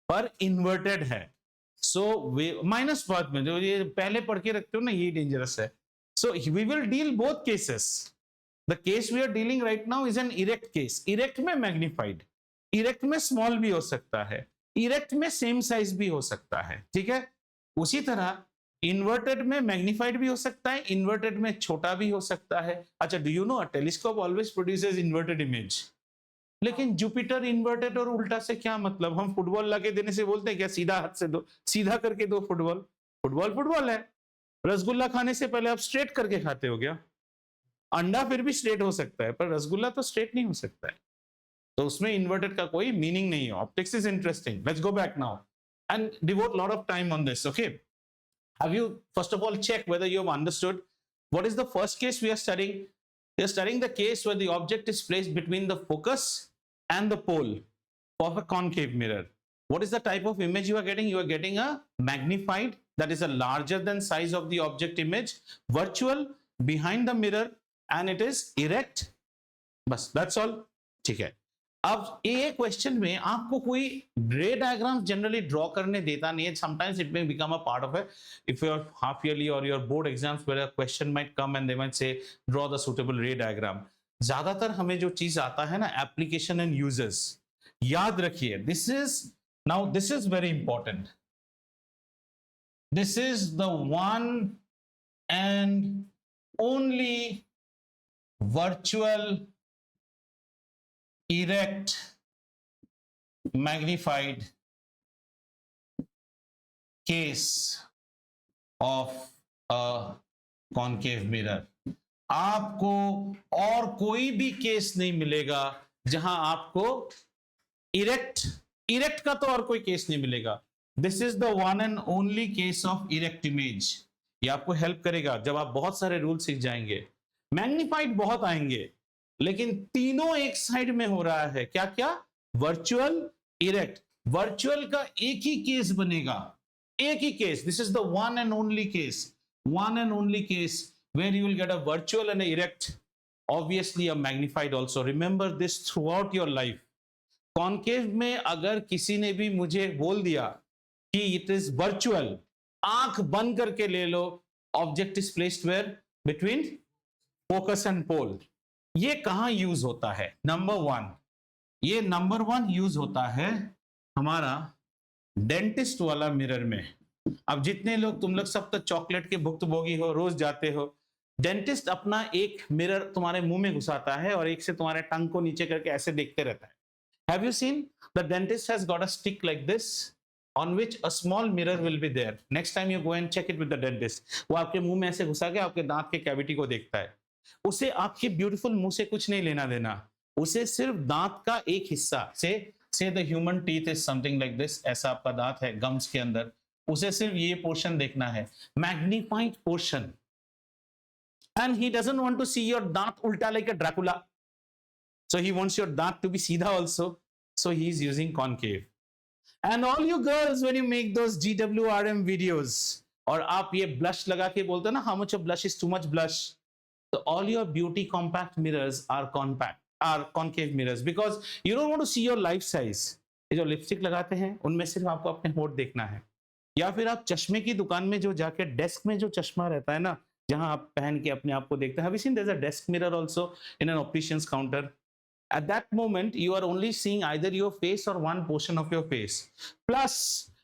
पर इन्वर्टेड है। सो वे माइनस पाथ में जो ये पहले पढ़ के रखते हो ना, ये डेंजरस है। So we will deal both cases. The case we are dealing right now is an erect case. Erect में मैग्नीफाइड, इरेक्ट में स्मॉल भी हो सकता है, इरेक्ट में सेम साइज भी हो सकता है। ठीक है, उसी तरह इन्वर्टेड में मैग्नीफाइड भी हो सकता है, इन्वर्टेड में छोटा भी हो सकता है। अच्छा, do you know a telescope always produces inverted image. लेकिन जुपिटर इन्वर्टेड और उल्टा से क्या मतलब, हम फुटबॉल लाके देने से बोलते हैं क्या सीधा हाथ से दो, सीधा करके दो फुटबॉल। फुटबॉल फुटबॉल है। रसगुल्ला खाने से पहले आप स्ट्रेट करके खाते हो क्या? अंडा फिर भी स्ट्रेट हो सकता है, पर रसगुल्ला तो स्ट्रेट नहीं हो सकता है। तो उसमें इन्वर्टेड का कोई मीनिंग नहीं है। Optics is interesting. Let's go back now and devote lot of time on this. Okay, have you first of all check whether you have understood what is the first case we are studying? We are studying the case where the object is placed between the focus and the pole of a concave mirror. What is the type of image you are getting? You are getting a magnified, that is a larger than size of the object image, virtual behind the mirror, and it is erect. बस that's all. ठीक है। अब ये क्वेश्चन में आपको कोई रे डायग्राम जनरली ड्रॉ करने देता नहीं है। Sometimes it may become a part of it if your half yearly और your board exams where a question might come and they might say draw the suitable ray diagram. ज्यादातर हमें जो चीज आता है ना, एप्लीकेशन एंड यूजर्स, याद रखिए this is very important. This is the one and only virtual erect magnified case of a concave mirror। आपको और कोई भी केस नहीं मिलेगा जहां आपको इरेक्ट का तो और कोई केस नहीं मिलेगा। This is the one and only case of erect image. ये आपको हेल्प करेगा जब आप बहुत सारे रूल सीख जाएंगे। मैग्नीफाइड बहुत आएंगे, लेकिन तीनों एक साइड में हो रहा है। क्या क्या? Virtual, erect. वर्चुअल का एक ही केस बनेगा, एक ही case. This is the one and only case where you will get a virtual and a erect, obviously a magnified also. Remember this throughout your life. Concave में अगर किसी ने भी मुझे बोल दिया कि it is virtual, आंख बंद करके ले लो, object is placed where? Between focus and pole. ये कहां यूज होता है? नंबर वन यूज होता है हमारा डेंटिस्ट वाला मिरर में। अब जितने लोग, तुम लोग सब तो चॉकलेट के भुक्तभोगी हो, रोज जाते हो। डेंटिस्ट अपना एक मिरर तुम्हारे मुंह में घुसाता है और एक से तुम्हारे टंग को नीचे करके ऐसे देखते रहता है। Have you seen? The dentist has got a stick like this on which a small mirror will be there. Next time you go and check it with the dentist. वो आपके मुंह में ऐसे घुसा के आपके दांत के कैविटी को देखता है। उसे आपके ब्यूटीफुल मुंह से कुछ नहीं लेना देना, उसे सिर्फ दांत का एक हिस्सा से the human teeth is something like this, ऐसा आपका दांत है गम्स के अंदर, उसे सिर्फ ये पोर्शन देखना है, magnified portion. And he doesn't want to see your दांत उल्टा like a Dracula, so he wants your दांत टू बी सीधा also, so he is using concave. And all you girls when you make those GWRM videos और आप ये ब्लश लगा के बोलते हो ना, how much of blush is too much blush, so all your beauty compact mirrors are concave mirrors because you don't want to see your life size. ये जो लिपस्टिक लगाते हैं उनमें सिर्फ आपको अपने होंठ देखना है, या फिर आप चश्मे की दुकान में जो जाके डेस्क में जो चश्मा रहता है ना, जहां आप पहन के अपने आप को देखते हैं, have you seen there's a desk mirror also in an optician's counter? At that moment you are only seeing either your face or one portion of your face. Plus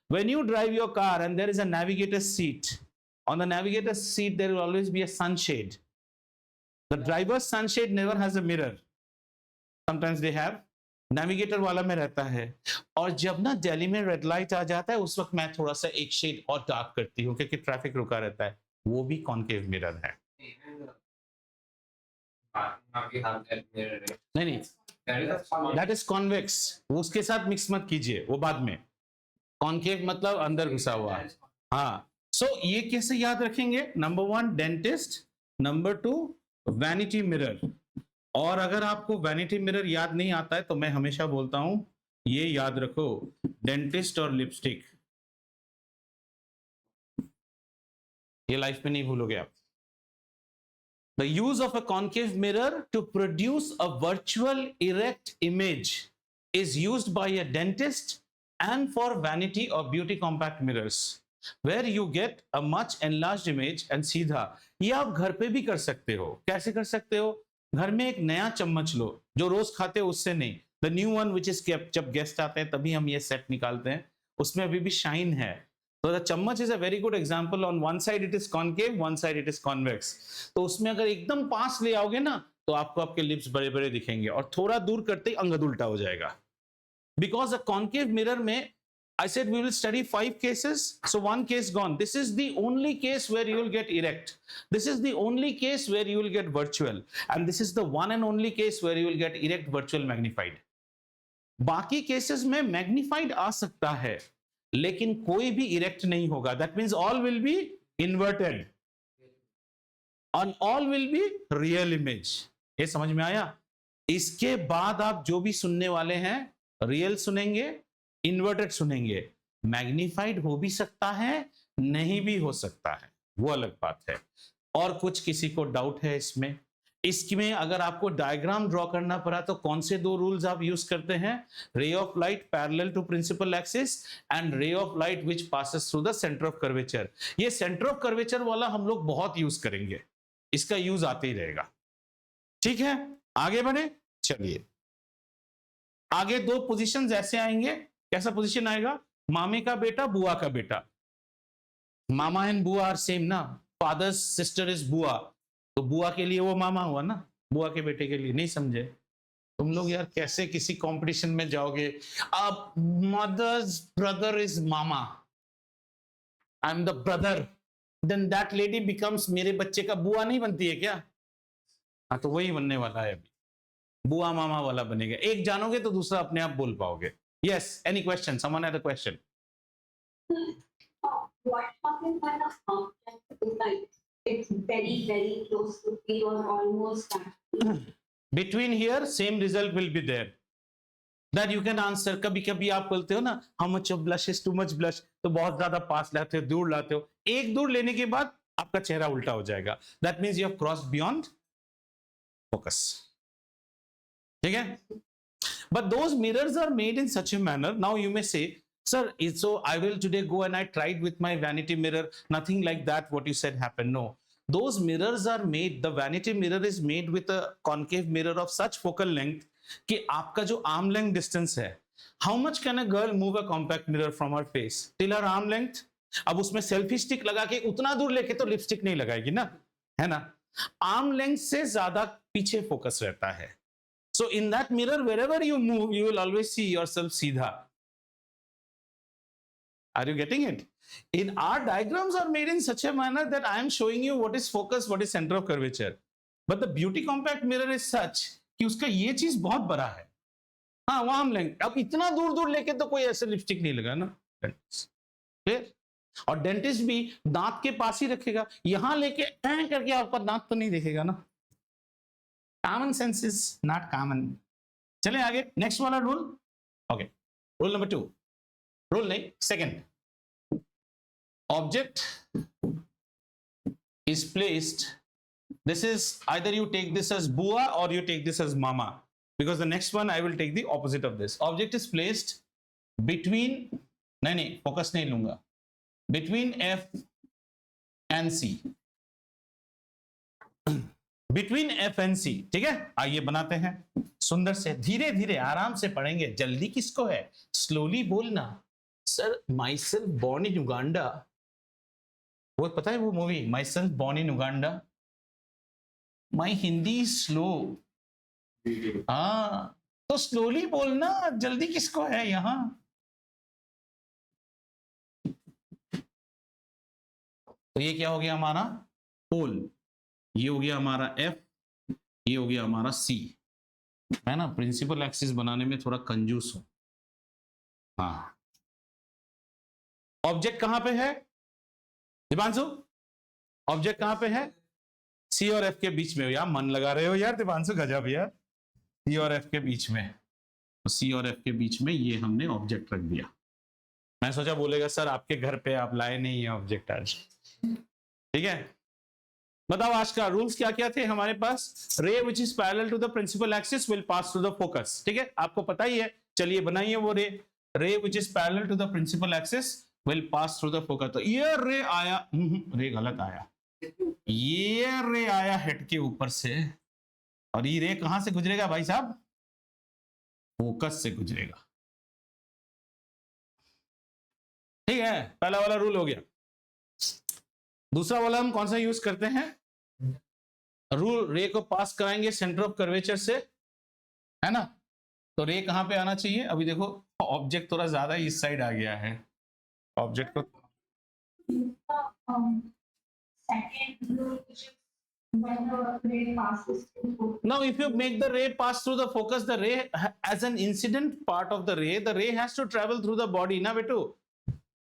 when you drive your car and there is a navigator's seat, on the navigator's seat there will always be a sunshade. The driver's sunshade never has a mirror. Sometimes they have, navigator वाला में रहता है। और जब ना दिल्ली में रेड लाइट आ जाता है उस वक्त मैं थोड़ा सा एक शेड और डार्क करती हूँ क्योंकि ट्रैफिक रुका रहता है, वो भी कॉन्केव मिरर है। नहीं, दैट इज कॉन्वेक्स, उसके साथ मिक्स मत कीजिए, वो बाद में। कॉन्केव मतलब अंदर घुसा हुआ। हाँ, सो ये कैसे याद रखेंगे? Number 1 dentist, number 2 vanity mirror. और अगर आपको वैनिटी मिरर याद नहीं आता है तो मैं हमेशा बोलता हूं ये याद रखो, डेंटिस्ट और लिपस्टिक, ये लाइफ में नहीं भूलोगे आप। The use of a concave mirror to produce a virtual erect image is used by a dentist and for vanity or beauty compact mirrors, where you get a much enlarged image and सीधा। ये आप घर पे भी कर सकते हो। कैसे कर सकते हो? घर में एक नया चम्मच लो, जो रोज खाते हो उससे नहीं, the new one which is kept, जब गेस्ट आते हैं तभी हम ये सेट निकालते हैं, उसमें अभी भी शाइन है। तो द चम्मच is a very good example. On one side it is concave, one side it is convex. तो उसमें अगर एकदम पास ले आओगे ना तो आपको आपके लिप्स बड़े बड़े दिखेंगे, और थोड़ा दूर करते ही अंगद उल्टा हो जाएगा। बिकॉज अ कॉन्केव मिरर में I said we will study 5 cases. So 1 case gone. This is the only case where you will get erect. This is the only case where you will get virtual. And this is the one and only case where you will get erect, virtual, magnified. बाकी cases में magnified आ सकता है, लेकिन कोई भी erect नहीं होगा. That means all will be inverted. And all will be real image. ये समझ में आया? इसके बाद आप जो भी सुनने वाले हैं, real सुनेंगे, इन्वर्टेड सुनेंगे। मैग्नीफाइड हो भी सकता है, नहीं भी हो सकता है, वो अलग बात है। और कुछ किसी को डाउट है इसमें अगर आपको डायग्राम ड्रॉ करना पड़ा तो कौन से 2 रूल्स आप यूज करते हैं? Ray of light parallel to principal axis and ray of light which passes through the centre of curvature. ये सेंटर ऑफ कर्वेचर वाला हम लोग बहुत यूज करेंगे, इसका यूज आते ही रहेगा। ठीक है, आगे बढ़े। चलिए, आगे 2 पोजीशंस ऐसे आएंगे। कैसा पोजीशन आएगा? मामे का बेटा, बुआ का बेटा। मामा एंड बुआ आर सेम ना, फादर्स सिस्टर इज बुआ, तो बुआ के लिए वो मामा हुआ ना, बुआ के बेटे के लिए। नहीं समझे तुम लोग यार? कैसे किसी कंपटीशन में जाओगे? अब मदर्स ब्रदर इज मामा, I am the brother, then that lady becomes, मेरे बच्चे का बुआ नहीं बनती है क्या? हाँ, तो वही बनने वाला है अभी, बुआ मामा वाला बनेगा। एक जानोगे तो दूसरा अपने आप बोल पाओगे। Yes, any question? Someone had a question. What happens when the object is like it's very, very close to me or almost touching? Between here, same result will be there. That you can answer. कभी कभी आप बोलते हो ना, how much of blush is too much blush, तो बहुत ज्यादा पास लाते हो, दूर लाते हो। एक दूर लेने के बाद आपका चेहरा उल्टा हो जाएगा। That means you have crossed beyond focus. ठीक है? But those mirrors are made in such a manner. Now you may say, sir, so I will today go and I tried with my vanity mirror. Nothing like that. What you said happened. No, those mirrors are made. The vanity mirror is made with a concave mirror of such focal length कि आपका जो arm length distance है, how much can a girl move a compact mirror from her face? Till her arm length. अब उसमें सेल्फी स्टिक लगा के उतना दूर लेके तो लिपस्टिक नहीं लगाएगी ना, है ना? आर्म लेंथ से ज्यादा पीछे फोकस रहता है। So in that mirror, wherever you move, you will always see yourself seedha. Are you getting it? In our diagrams are made in such a manner that I am showing you what is focus, what is center of curvature. But the beauty compact mirror is such कि उसका ये चीज बहुत बड़ा है। हाँ, वहां हम लेंगे। अब इतना दूर दूर लेके तो कोई ऐसे लिपस्टिक नहीं लगा ना। क्लियर? और डेंटिस्ट भी दांत के पास ही रखेगा, यहां लेके करके आपका दांत तो नहीं देखेगा ना। Common sense is not common. चले आगे, नेक्स्ट वाला rule. Okay, rule number 2, rule नहीं, second. Object is placed, this is either you take this as bua or you take this as mama, because the next one I will take the opposite of this. Object is placed between, नहीं फोकस नहीं लूंगा, between F and C, between F and C, ठीक है। आइए बनाते हैं सुंदर से, धीरे धीरे आराम से पढ़ेंगे, जल्दी किसको है, स्लोली बोलना। Sir my self born in Uganda, वो पता है वो movie my self born in Uganda, my Hindi slow, हाँ तो स्लोली बोलना, जल्दी किसको है यहां। तो ये क्या हो गया हमारा पोल, ये हो गया हमारा एफ, ये हो गया हमारा सी। मैं ना प्रिंसिपल एक्सिस बनाने में थोड़ा कंजूस हूं। हाँ ऑब्जेक्ट कहां पे है दिवांशु, ऑब्जेक्ट कहां पे है, सी और एफ के बीच में। यार मन लगा रहे हो यार दिवांशु, गजब यार, सी और एफ के बीच में, तो सी और एफ के बीच में ये हमने ऑब्जेक्ट रख दिया। मैं सोचा बोलेगा सर आपके घर पे आप लाए नहीं है ऑब्जेक्ट आज, ठीक है। बताओ आज का रूल्स क्या क्या थे हमारे पास, ray which is parallel to the principal axis will pass through the focus, ठीक है आपको पता ही है। चलिए बनाइए वो ray, ray which is parallel to the principal axis will pass through the focus. तो ये रे आया, रे गलत आया, ये रे आया हेड के ऊपर से, और ये रे कहां से गुजरेगा भाई साहब, फोकस से गुजरेगा, ठीक है। पहला वाला रूल हो गया। दूसरा वाला हम कौन सा यूज करते हैं, रूल रे को पास कराएंगे सेंटर ऑफ कर्वेचर से, है ना। तो रे कहां पे आना चाहिए, अभी देखो ऑब्जेक्ट थोड़ा ज्यादा इस साइड आ गया है, ऑब्जेक्ट को second rule, which is when the ray passes through. now if you make the ray pass through the focus, the ray as an incident part of the ray has to travel through the body ना बेटू।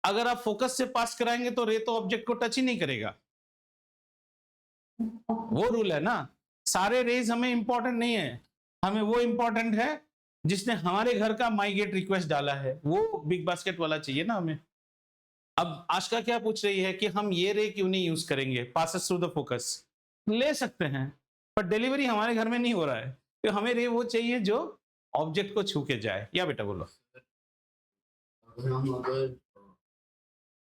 अगर आप फोकस से पास कराएंगे तो रे तो ऑब्जेक्ट को टच ही नहीं करेगा, वो रूल है ना। सारे रेज हमें इंपॉर्टेंट नहीं है, हमें वो इंपॉर्टेंट है जिसने हमारे घर का माई गेट रिक्वेस्ट डाला है, वो बिग बास्केट वाला चाहिए ना हमें। अब आशका क्या पूछ रही है कि हम ये रे क्यों नहीं यूज करेंगे, पासेस थ्रू द फोकस, ले सकते हैं पर डिलीवरी हमारे घर में नहीं हो रहा है, तो हमें रे वो चाहिए जो ऑब्जेक्ट को छू के जाए। या बेटा बोलो, अगर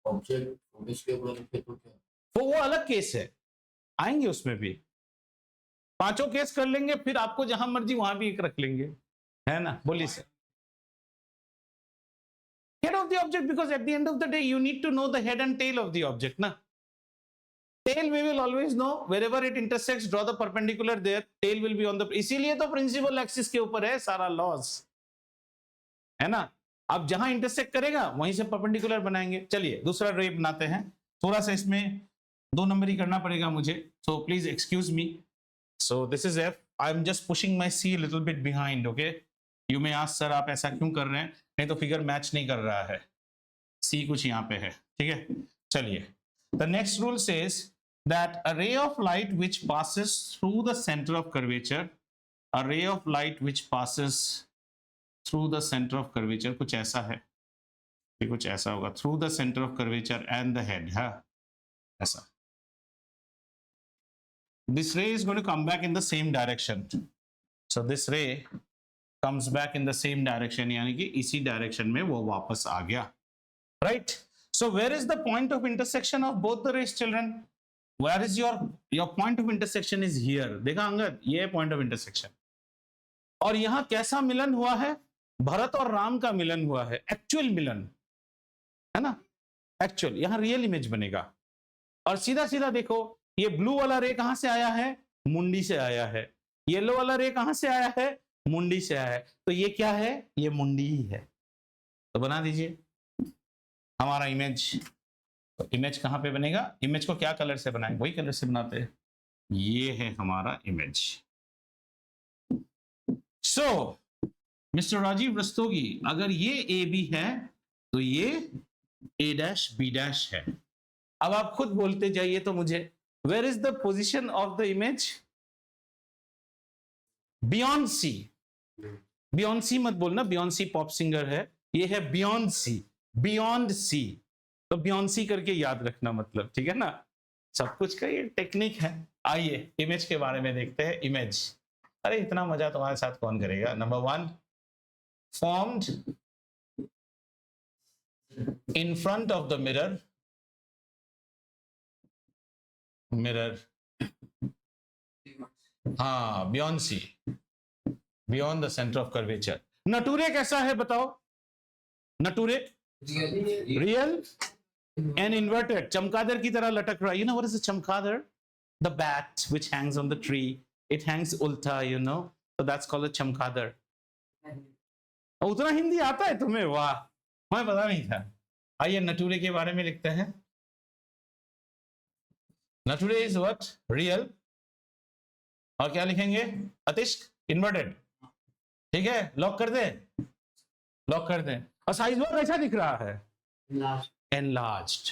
ऑब्जेक्ट फोकस के ऊपर रखे तो क्या, वो अलग केस है, आएंगे उसमें भी, पांचों केस कर लेंगे, फिर आपको जहां मर्जी वहां भी एक रख लेंगे, है ना। बोलिए sir, head of the object, because at the end of the day you need to know the head and tail of the object na, tail we will always know, wherever it intersects draw the perpendicular there, tail will be on the, इसीलिए तो प्रिंसिपल एक्सिस के ऊपर है सारा लॉस, है ना। अब जहां इंटरसेक्ट करेगा वहीं से परपेंडिकुलर बनाएंगे। चलिए दूसरा रे बनाते हैं, थोड़ा सा इसमें 2 नंबर ही करना पड़ेगा मुझे, so please excuse me. So this is F, I am just pushing my C little bit behind, okay. You may ask sir आप ऐसा क्यों कर रहे हैं, नहीं तो फिगर मैच नहीं कर रहा है, सी कुछ यहाँ पे है, ठीक है। चलिए the next rule says that a ray of light which passes through the centre of curvature, a ray of light which passes through the centre of curvature, कुछ ऐसा है, ये कुछ ऐसा होगा, through the centre of curvature and the head, है ऐसा। This ray is going to come back in the same direction, so this ray comes back in the same direction, यानी कि इसी डायरेक्शन में वो वापस आ गया, right? So where is the point of intersection of both the rays, children? Where is your point of intersection is here, देखा अंगद, ये पॉइंट ऑफ इंटरसेक्शन। और यहां कैसा मिलन हुआ है, भरत और राम का मिलन हुआ है, एक्चुअल मिलन, है ना, एक्चुअल, यहां रियल इमेज बनेगा। और सीधा सीधा देखो, ये ब्लू वाला रे कहां से आया है, मुंडी से आया है, येलो वाला रे कहां से आया है, मुंडी से आया है, तो ये क्या है, ये मुंडी ही है। तो बना दीजिए हमारा इमेज। तो इमेज कहां पे बनेगा, इमेज को क्या कलर से बनाएं, वही कलर से बनाते हैं, ये है हमारा इमेज। सो मिस्टर राजीव रस्तोगी, अगर ये ए बी है तो ये ए डैश बी डैश है। अब आप खुद बोलते जाइए तो मुझे, where is the position of the image, beyond C, beyond C मत बोलना, बियॉन्ड सी पॉप सिंगर है, ये है बियॉन्ड सी, बियॉन्ड सी, तो बियॉन्ड सी करके याद रखना, मतलब ठीक है ना, सब कुछ का ये टेक्निक है। आइए इमेज के बारे में देखते हैं, इमेज, अरे इतना मजा तुम्हारे साथ कौन करेगा। Number 1, formed in front of the mirror, हाँ, beyond C, beyond the center of curvature. नटूरे कैसा है बताओ? नटूरे रियल and inverted, चमगादड़ की तरह लटक रहा है. You know what is a चमगादड़? The bat which hangs on the tree. It hangs ulta, you know. So that's called a चमगादड़. उतना हिंदी आता है तुम्हें? वाह, हमें पता नहीं था. आइए नटूरे के बारे में लिखते हैं. नटूरे is what? Real. और क्या लिखेंगे? अतिश्क, inverted. ठीक है, लॉक कर दे. लॉक कर दे. और साइज वो कैसा दिख रहा है? Enlarged.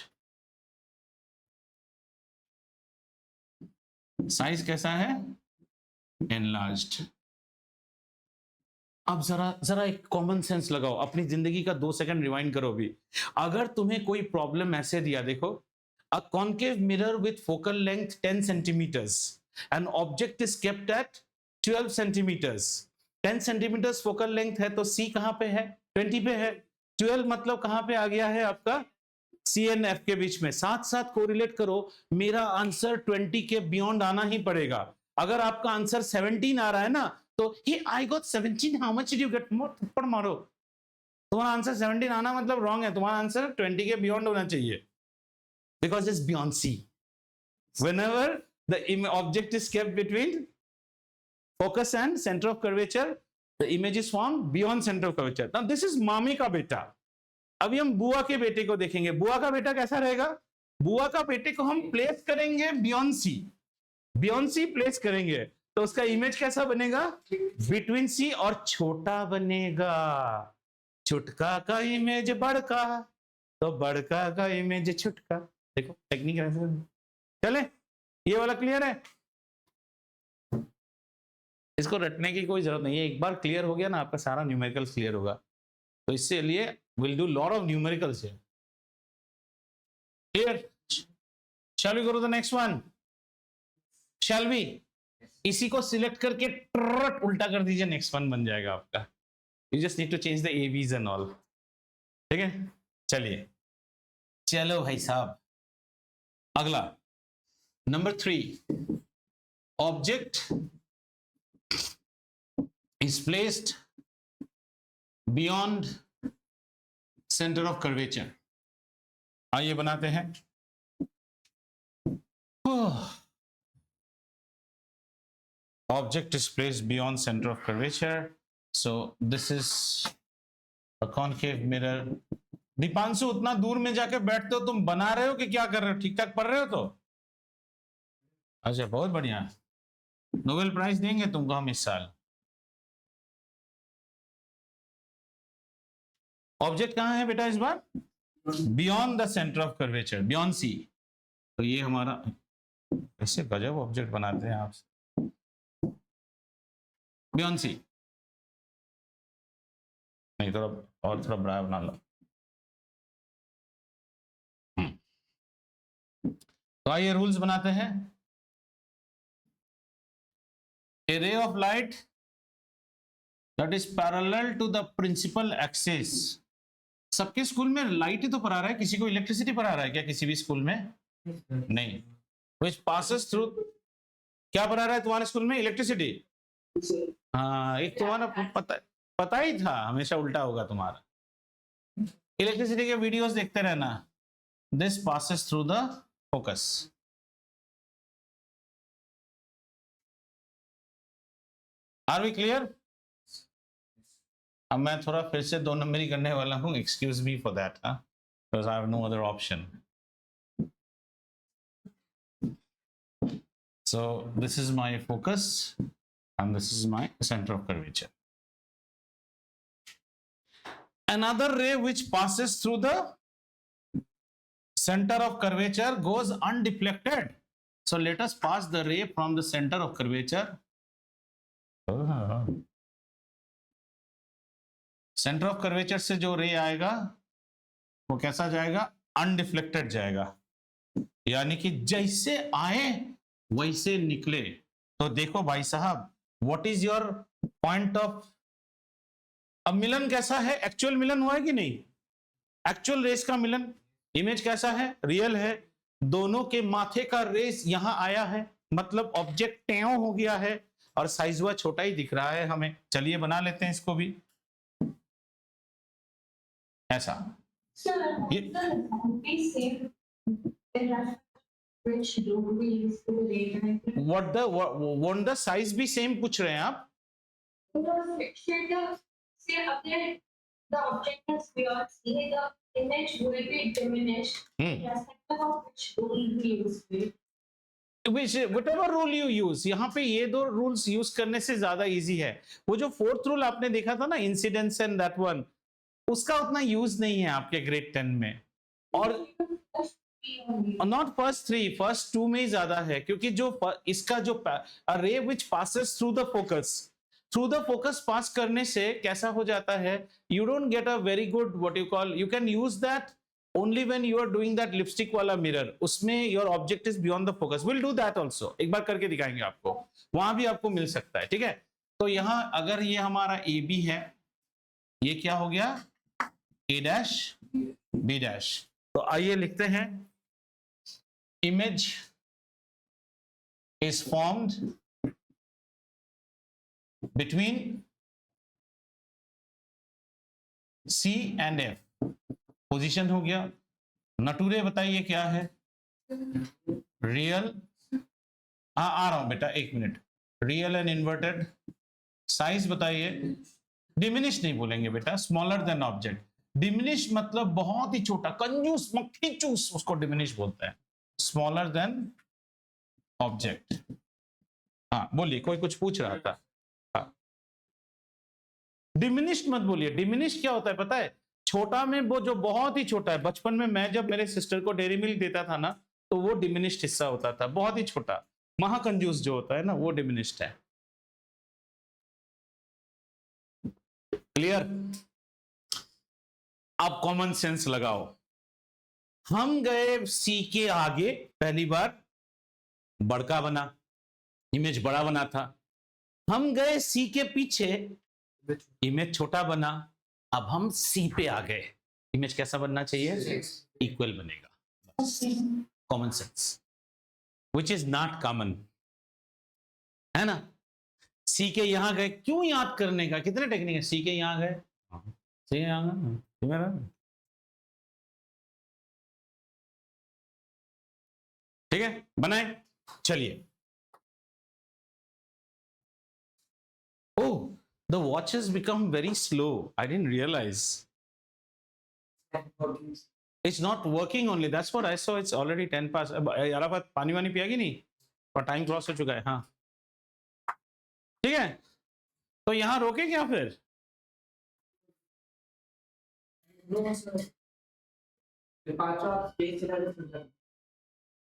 साइज कैसा है? Enlarged. अब जरा एक कॉमन सेंस लगाओ, अपनी जिंदगी का 2 सेकंड रिवाइंड करो भी. अगर तुम्हें कोई प्रॉब्लम ऐसे दिया, देखो, a concave mirror with focal length 10 centimeters, an object is kept at 12 centimeters. 10 centimeters focal length है तो C कहां पे है? 20 पे है. 12 मतलब कहां पे आ गया है आपका? C and F के बीच में. साथ साथ कोरिलेट करो, मेरा आंसर 20 के बियॉन्ड आना ही पड़ेगा. अगर आपका आंसर 17 आ रहा है ना, तो ही I got 17, how much did you get? More थप्पड़ मारो. तुम्हारा आंसर 17 आना मतलब रॉन्ग है. तुम्हारा आंसर 20 के बियॉन्ड होना चाहिए, because it's beyond C. Whenever the object is kept between focus and center of curvature, the image is formed beyond center of curvature. Now this is मामी का बेटा. अभी हम बुआ के बेटे को देखेंगे. बुआ का बेटा कैसा रहेगा? बुआ का बेटे को हम प्लेस करेंगे beyond C. Beyond C place करेंगे तो उसका इमेज कैसा बनेगा? बिटवीन सी, और छोटा बनेगा. छुटका का इमेज बड़का, तो बड़का का इमेज छुटका. देखो टेक्निक ऐसे. चले, ये वाला क्लियर है? इसको रटने की कोई जरूरत नहीं है. एक बार क्लियर हो गया ना, आपका सारा न्यूमेरिकल क्लियर होगा. तो इससे लिए we'll do lot of numericals here. Here, shall we go to the next one? Shall we? इसी को सिलेक्ट करके ट्रट उल्टा कर दीजिए, नेक्स्ट वन बन जाएगा आपका. You just need to change the ABs and all. ठीक है, चलिए. चलो भाई साहब, अगला number 3. Object is placed beyond center of curvature. आइए बनाते हैं. Object is placed beyond center of curvature. So this is a concave mirror. Deepanshu, उतना दूर में जाके बैठते हो, तुम बना रहे हो कि क्या कर रहे हो? ठीक ठाक पढ़ रहे हो तो? अच्छा, बहुत बढ़िया. नोबेल प्राइज देंगे तुमको हम इस साल. ऑब्जेक्ट कहां है बेटा इस बार? Beyond the centre of curvature, beyond C. तो ये हमारा, ऐसे गजब ऑब्जेक्ट बनाते हैं आप. बियॉन्ड सी नहीं, थोड़ा और थोड़ा बड़ा बना लो. तो आइए रूल्स बनाते हैं. A ray of light that is parallel to the principal axis. सबके स्कूल में लाइट ही तो पढ़ा रहा है, किसी को इलेक्ट्रिसिटी पढ़ा रहा है क्या किसी भी स्कूल में? नहीं. Which passes through, क्या पढ़ा रहा है तुम्हारे स्कूल में? इलेक्ट्रिसिटी. हाँ, एक तुम्हारा पता ही था, हमेशा उल्टा होगा तुम्हारा. इलेक्ट्रिसिटी के वीडियोस देखते रहना. This passes through the focus. Are we clear? अब मैं थोड़ा फिर से 2 नंबरी करने वाला हूँ. Excuse me for that, because I have no other option. So this is my focus and this is my center of curvature. Another ray which passes through the center of curvature goes undeflected. So let us pass the ray from the center of curvature. Centre of curvature से जो रे आएगा वो कैसा जाएगा? अनडिफ्लेक्टेड जाएगा. यानी कि जैसे आए वैसे निकले. तो देखो भाई साहब, what is your point of. अब मिलन कैसा है? एक्चुअल मिलन हुआ है कि नहीं? एक्चुअल रेस का मिलन, इमेज कैसा है, रियल है, दोनों के माथे का रेस यहां आया है, मतलब ऑब्जेक्ट टेओ हो गया है और साइज हुआ छोटा ही दिख रहा है हमें। चलिए बना लेते हैं इसको भी ऐसा। So we same in reference which do we use to relate want the size भी सेम पूछ रहे हैं आप? because say appear the object is beyond see the image will be diminished irrespective of which rule we use to whatever rule you use, यहाँ पे ये दो रूल्स यूज करने से ज्यादा इजी है। वो जो फोर्थ रूल आपने देखा था ना, इंसिडेंस एंड दैट वन, उसका उतना यूज नहीं है आपके ग्रेड 10 में, और नॉट फर्स्ट 3, फर्स्ट 2 में ही ज्यादा है, क्योंकि जो इसका जो ray which passes through the focus pass करने से कैसा हो जाता है, you don't get a very good what you call, you can use that only when you are doing that lipstick वाला mirror, उसमें your object is beyond the focus. We'll do that also, एक बार करके दिखाएंगे आपको, वहां भी आपको मिल सकता है, ठीक है। तो यहां अगर ये हमारा AB है, ये क्या हो गया, A डैश B डैश। तो आइए लिखते हैं, image is formed between C and F। Position हो गया। नटूरे बताइए क्या है, रियल, आ रहा हूं बेटा, एक minute, real and inverted. Size बताइए, डिमिनिश नहीं बोलेंगे बेटा, स्मॉलर देन ऑब्जेक्ट। डिमिनिश मतलब बहुत ही छोटा, कंजूस, मक्खी चूस, उसको डिमिनिश बोलते हैं। Smaller than object. हाँ बोलिए, कोई कुछ पूछ रहा था। हाँ, डिमिनिश मत बोलिए। डिमिनिश क्या होता है पता है, छोटा में वो जो बहुत ही छोटा है। बचपन में मैं जब मेरे सिस्टर को डेयरी मिल्क देता था ना, तो वो डिमिनिश्ड हिस्सा होता था, बहुत ही छोटा, महाकंजूस जो होता है ना, वो डिमिनिश्ड है। क्लियर? अब कॉमन सेंस लगाओ। हम गए सी के आगे, पहली बार बड़का बना, इमेज बड़ा बना था। हम गए सी के पीछे, इमेज छोटा बना। अब हम सी पे आ गए, इमेज कैसा बनना चाहिए, इक्वल बनेगा। Common sense which is not common, है ना। सी के यहां गए, क्यों याद करने का, कितने टेक्निक है। सी के यहां गए, सी यहां गए, ठीक है, बनाए। चलिए, oh, the watch has become very slow. I didn't realize. It's not working only. That's what I saw. It's already 10 past. यार बात पानी वानी पियागी नहीं, और टाइम क्रॉस हो चुका है। हाँ ठीक है, तो यहाँ रोके क्या फिर।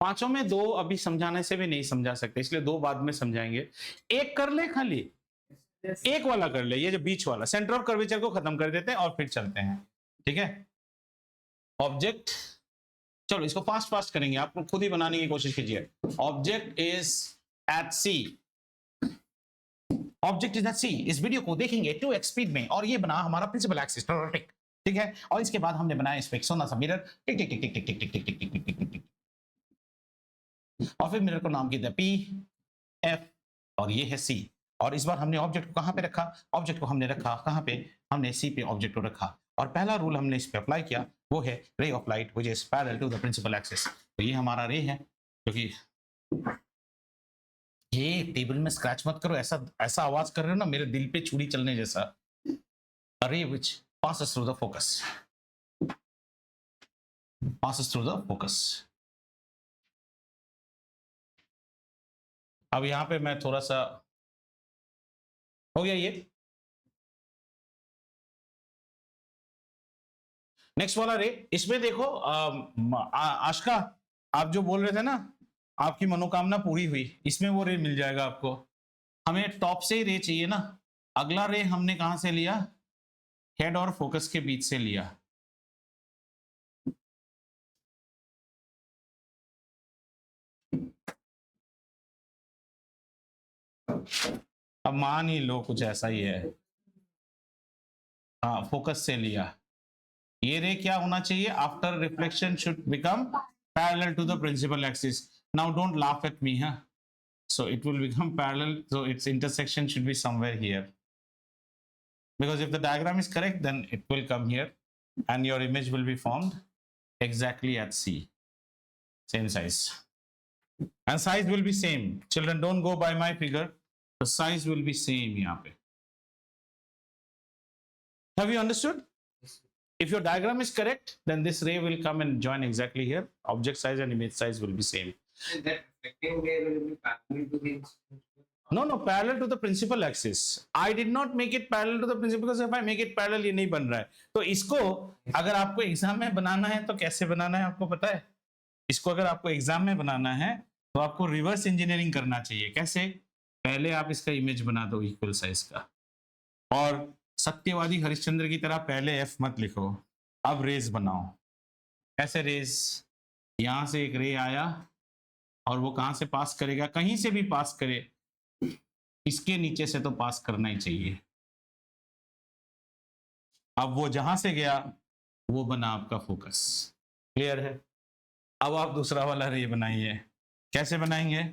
पांचों में दो अभी समझाने से भी नहीं समझा सकते, इसलिए दो बाद में समझाएंगे। एक कर ले, खाली एक वाला कर ले, ये जो बीच वाला, सेंटर ऑफ कर्वेचर को खत्म कर देते हैं और फिर चलते हैं, ठीक है। ऑब्जेक्ट, चलो इसको फास्ट फास्ट करेंगे, आप खुद ही बनाने की कोशिश कीजिए। Object is at C, object is at C. इस वीडियो को देखेंगे 2x स्पीड में, और ये बना हमारा प्रिंसिपल एक्सिस, ठीक है। और इसके बाद हमने बनाया इस पे एक सोना सा मिरर, टिक टिक टिक टिक टिक टिक टिक टिक टिक टिक टिक टिक, और फिर मिरर को नाम किया P F, और ये है C। और इस बार हमने ऑब्जेक्ट को कहां पे रखा, ऑब्जेक्ट को हमने रखा कहां पे, हमने C पे ऑब्जेक्ट को रखा। और पहला रूल हमने इस पे अप्लाई किया, वो है ray of light which is parallel to the principal axis. तो ये हमारा रे है, क्योंकि ये टेबल में स्क्रैच मत करो, ऐसा ऐसा आवाज कर रहे हो ना, मेरे दिल पे छुरी चलने जैसा। रे which passes through the focus, passes through the focus। अब यहां पे मैं थोड़ा सा, हो गया ये। नेक्स्ट वाला रे, इसमें देखो आशका, आप जो बोल रहे थे ना, आपकी मनोकामना पूरी हुई, इसमें वो रे मिल जाएगा आपको। हमें टॉप से ही रे चाहिए ना। अगला रे हमने कहां से लिया, हेड और फोकस के बीच से लिया। अब मान ही लो कुछ ऐसा ही है, हाँ फोकस से लिया। ये रे क्या होना चाहिए? After reflection should become parallel to the principal axis. Now don't laugh at me, huh? So it will become parallel, so its intersection should be somewhere here. Because if the diagram is correct, then it will come here and your image will be formed exactly at C. Same size. And size will be same. Children, don't go by my figure. The size will be same यहाँ पे. Have you understood? If your diagram is correct, then this ray will come and join exactly here. Object size and image size will be same. And that reflecting ray will be parallel to the No, parallel to the principal axis. I did not make it parallel to the principal because if I make it parallel, ये नहीं बन रहा है. तो इसको अगर आपको एग्जाम में बनाना है तो कैसे बनाना है आपको पता है? इसको अगर आपको एग्जाम में बनाना है तो आपको रिवर्स इंजीनियरिंग करना चाहिए. कैसे? पहले आप इसका इमेज बना दो इक्वल साइज का, और सत्यवादी हरिश्चंद्र की तरह पहले एफ मत लिखो, अब रेज बनाओ. कैसे रेज? यहां से एक रे आया और वो कहां से पास करेगा? कहीं से भी पास करे, इसके नीचे से तो पास करना ही चाहिए. अब वो जहां से गया वो बना आपका फोकस. क्लियर है? अब आप दूसरा वाला रे बनाइए. कैसे बनाएंगे?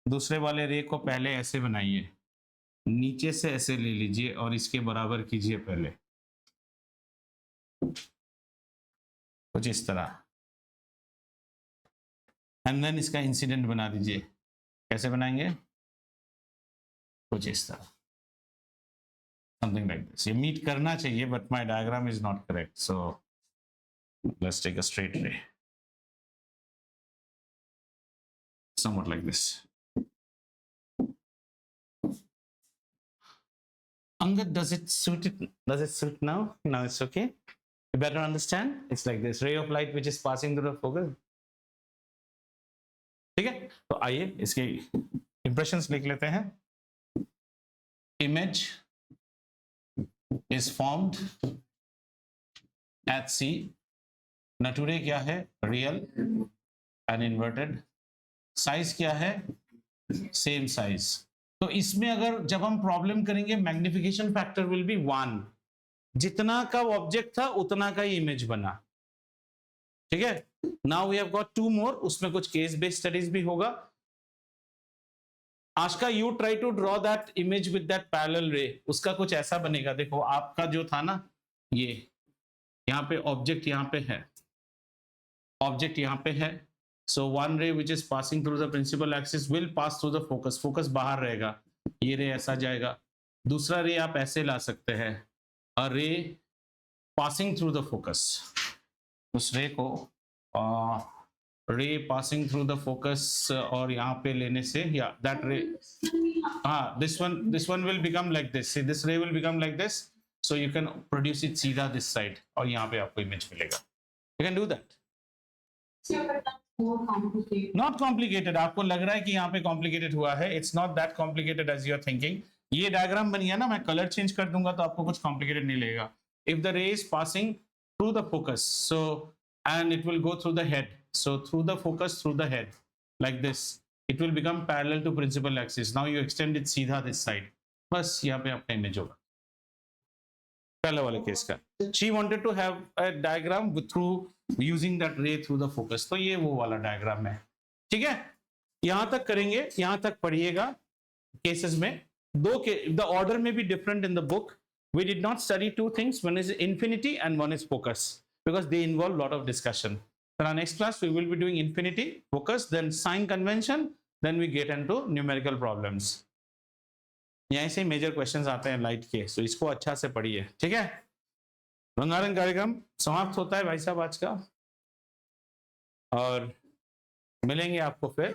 दूसरे वाले रे को पहले ऐसे बनाइए, नीचे से ऐसे ले लीजिए और इसके बराबर कीजिए पहले, कुछ इस तरह, एंड देन इसका इंसिडेंट बना दीजिए. कैसे बनाएंगे? कुछ इस तरह, समथिंग लाइक दिस. ये मीट करना चाहिए, but my diagram is not correct, so let's take a straight ray, somewhat like this. Angad, does it suit it? Does it suit now? Now it's okay. You better understand. It's like this ray of light which is passing through the focus. ठीक है? तो आइए इसके impressions लिख लेते हैं. Image is formed at C. Nature क्या है? Real and inverted. Size क्या है? Same size. तो इसमें अगर जब हम प्रॉब्लम करेंगे, मैग्निफिकेशन फैक्टर विल बी 1. जितना का ऑब्जेक्ट था उतना का ही इमेज बना. ठीक है? Now we have got 2 more. उसमें कुछ केस बेस्ड स्टडीज भी होगा. Ashka, you try to draw that image with that parallel ray. उसका कुछ ऐसा बनेगा. देखो आपका जो था ना, ये यहाँ पे ऑब्जेक्ट यहाँ पे है, ऑब्जेक्ट यहाँ पे है. So one ray which is passing through the principal axis will pass through the focus. Focus बाहर रहेगा, ये रे ऐसा जाएगा. दूसरा रे आप ऐसे ला सकते हैं, a ray passing through the focus. उस रे को रे passing through the focus और यहाँ पे लेने से, yeah, that ray, हाँ, this one will become like this. See, this ray will become like this. So you can produce it सीधा this side और यहाँ पे आपको इमेज मिलेगा. You can do that. Not complicated. आपको लग रहा है कि यहाँ पे complicated हुआ है. It's not that complicated as you are thinking. ये डायग्राम बनी है ना, मैं कलर चेंज कर दूंगा तो आपको कुछ complicated नहीं लगेगा. If the ray is passing through the focus, so and it will go through the head. So through the focus, through the head, like this, it will become parallel to principal axis. Now you extend it सीधा this side. बस यहाँ पे आपका इमेज होगा. पहले वाले केस का. She wanted to have a diagram through using that ray through the focus. तो ये वो वाला डायग्राम है. ठीक है? यहां तक करेंगे, यहां तक पढ़िएगा. केसेस में दो के, the order may be different in the book. We did not study 2 things. One is infinity and one is focus, because they involve a lot of discussion. In our next class we will be doing infinity, focus, then sign convention, then we get into numerical problems. यहाँ से मेजर क्वेश्चंस आते हैं लाइट के, सो इसको अच्छा से पढ़िए. ठीक है? रंगारंग कार्यक्रम समाप्त होता है भाई साहब आज का, और मिलेंगे आपको फिर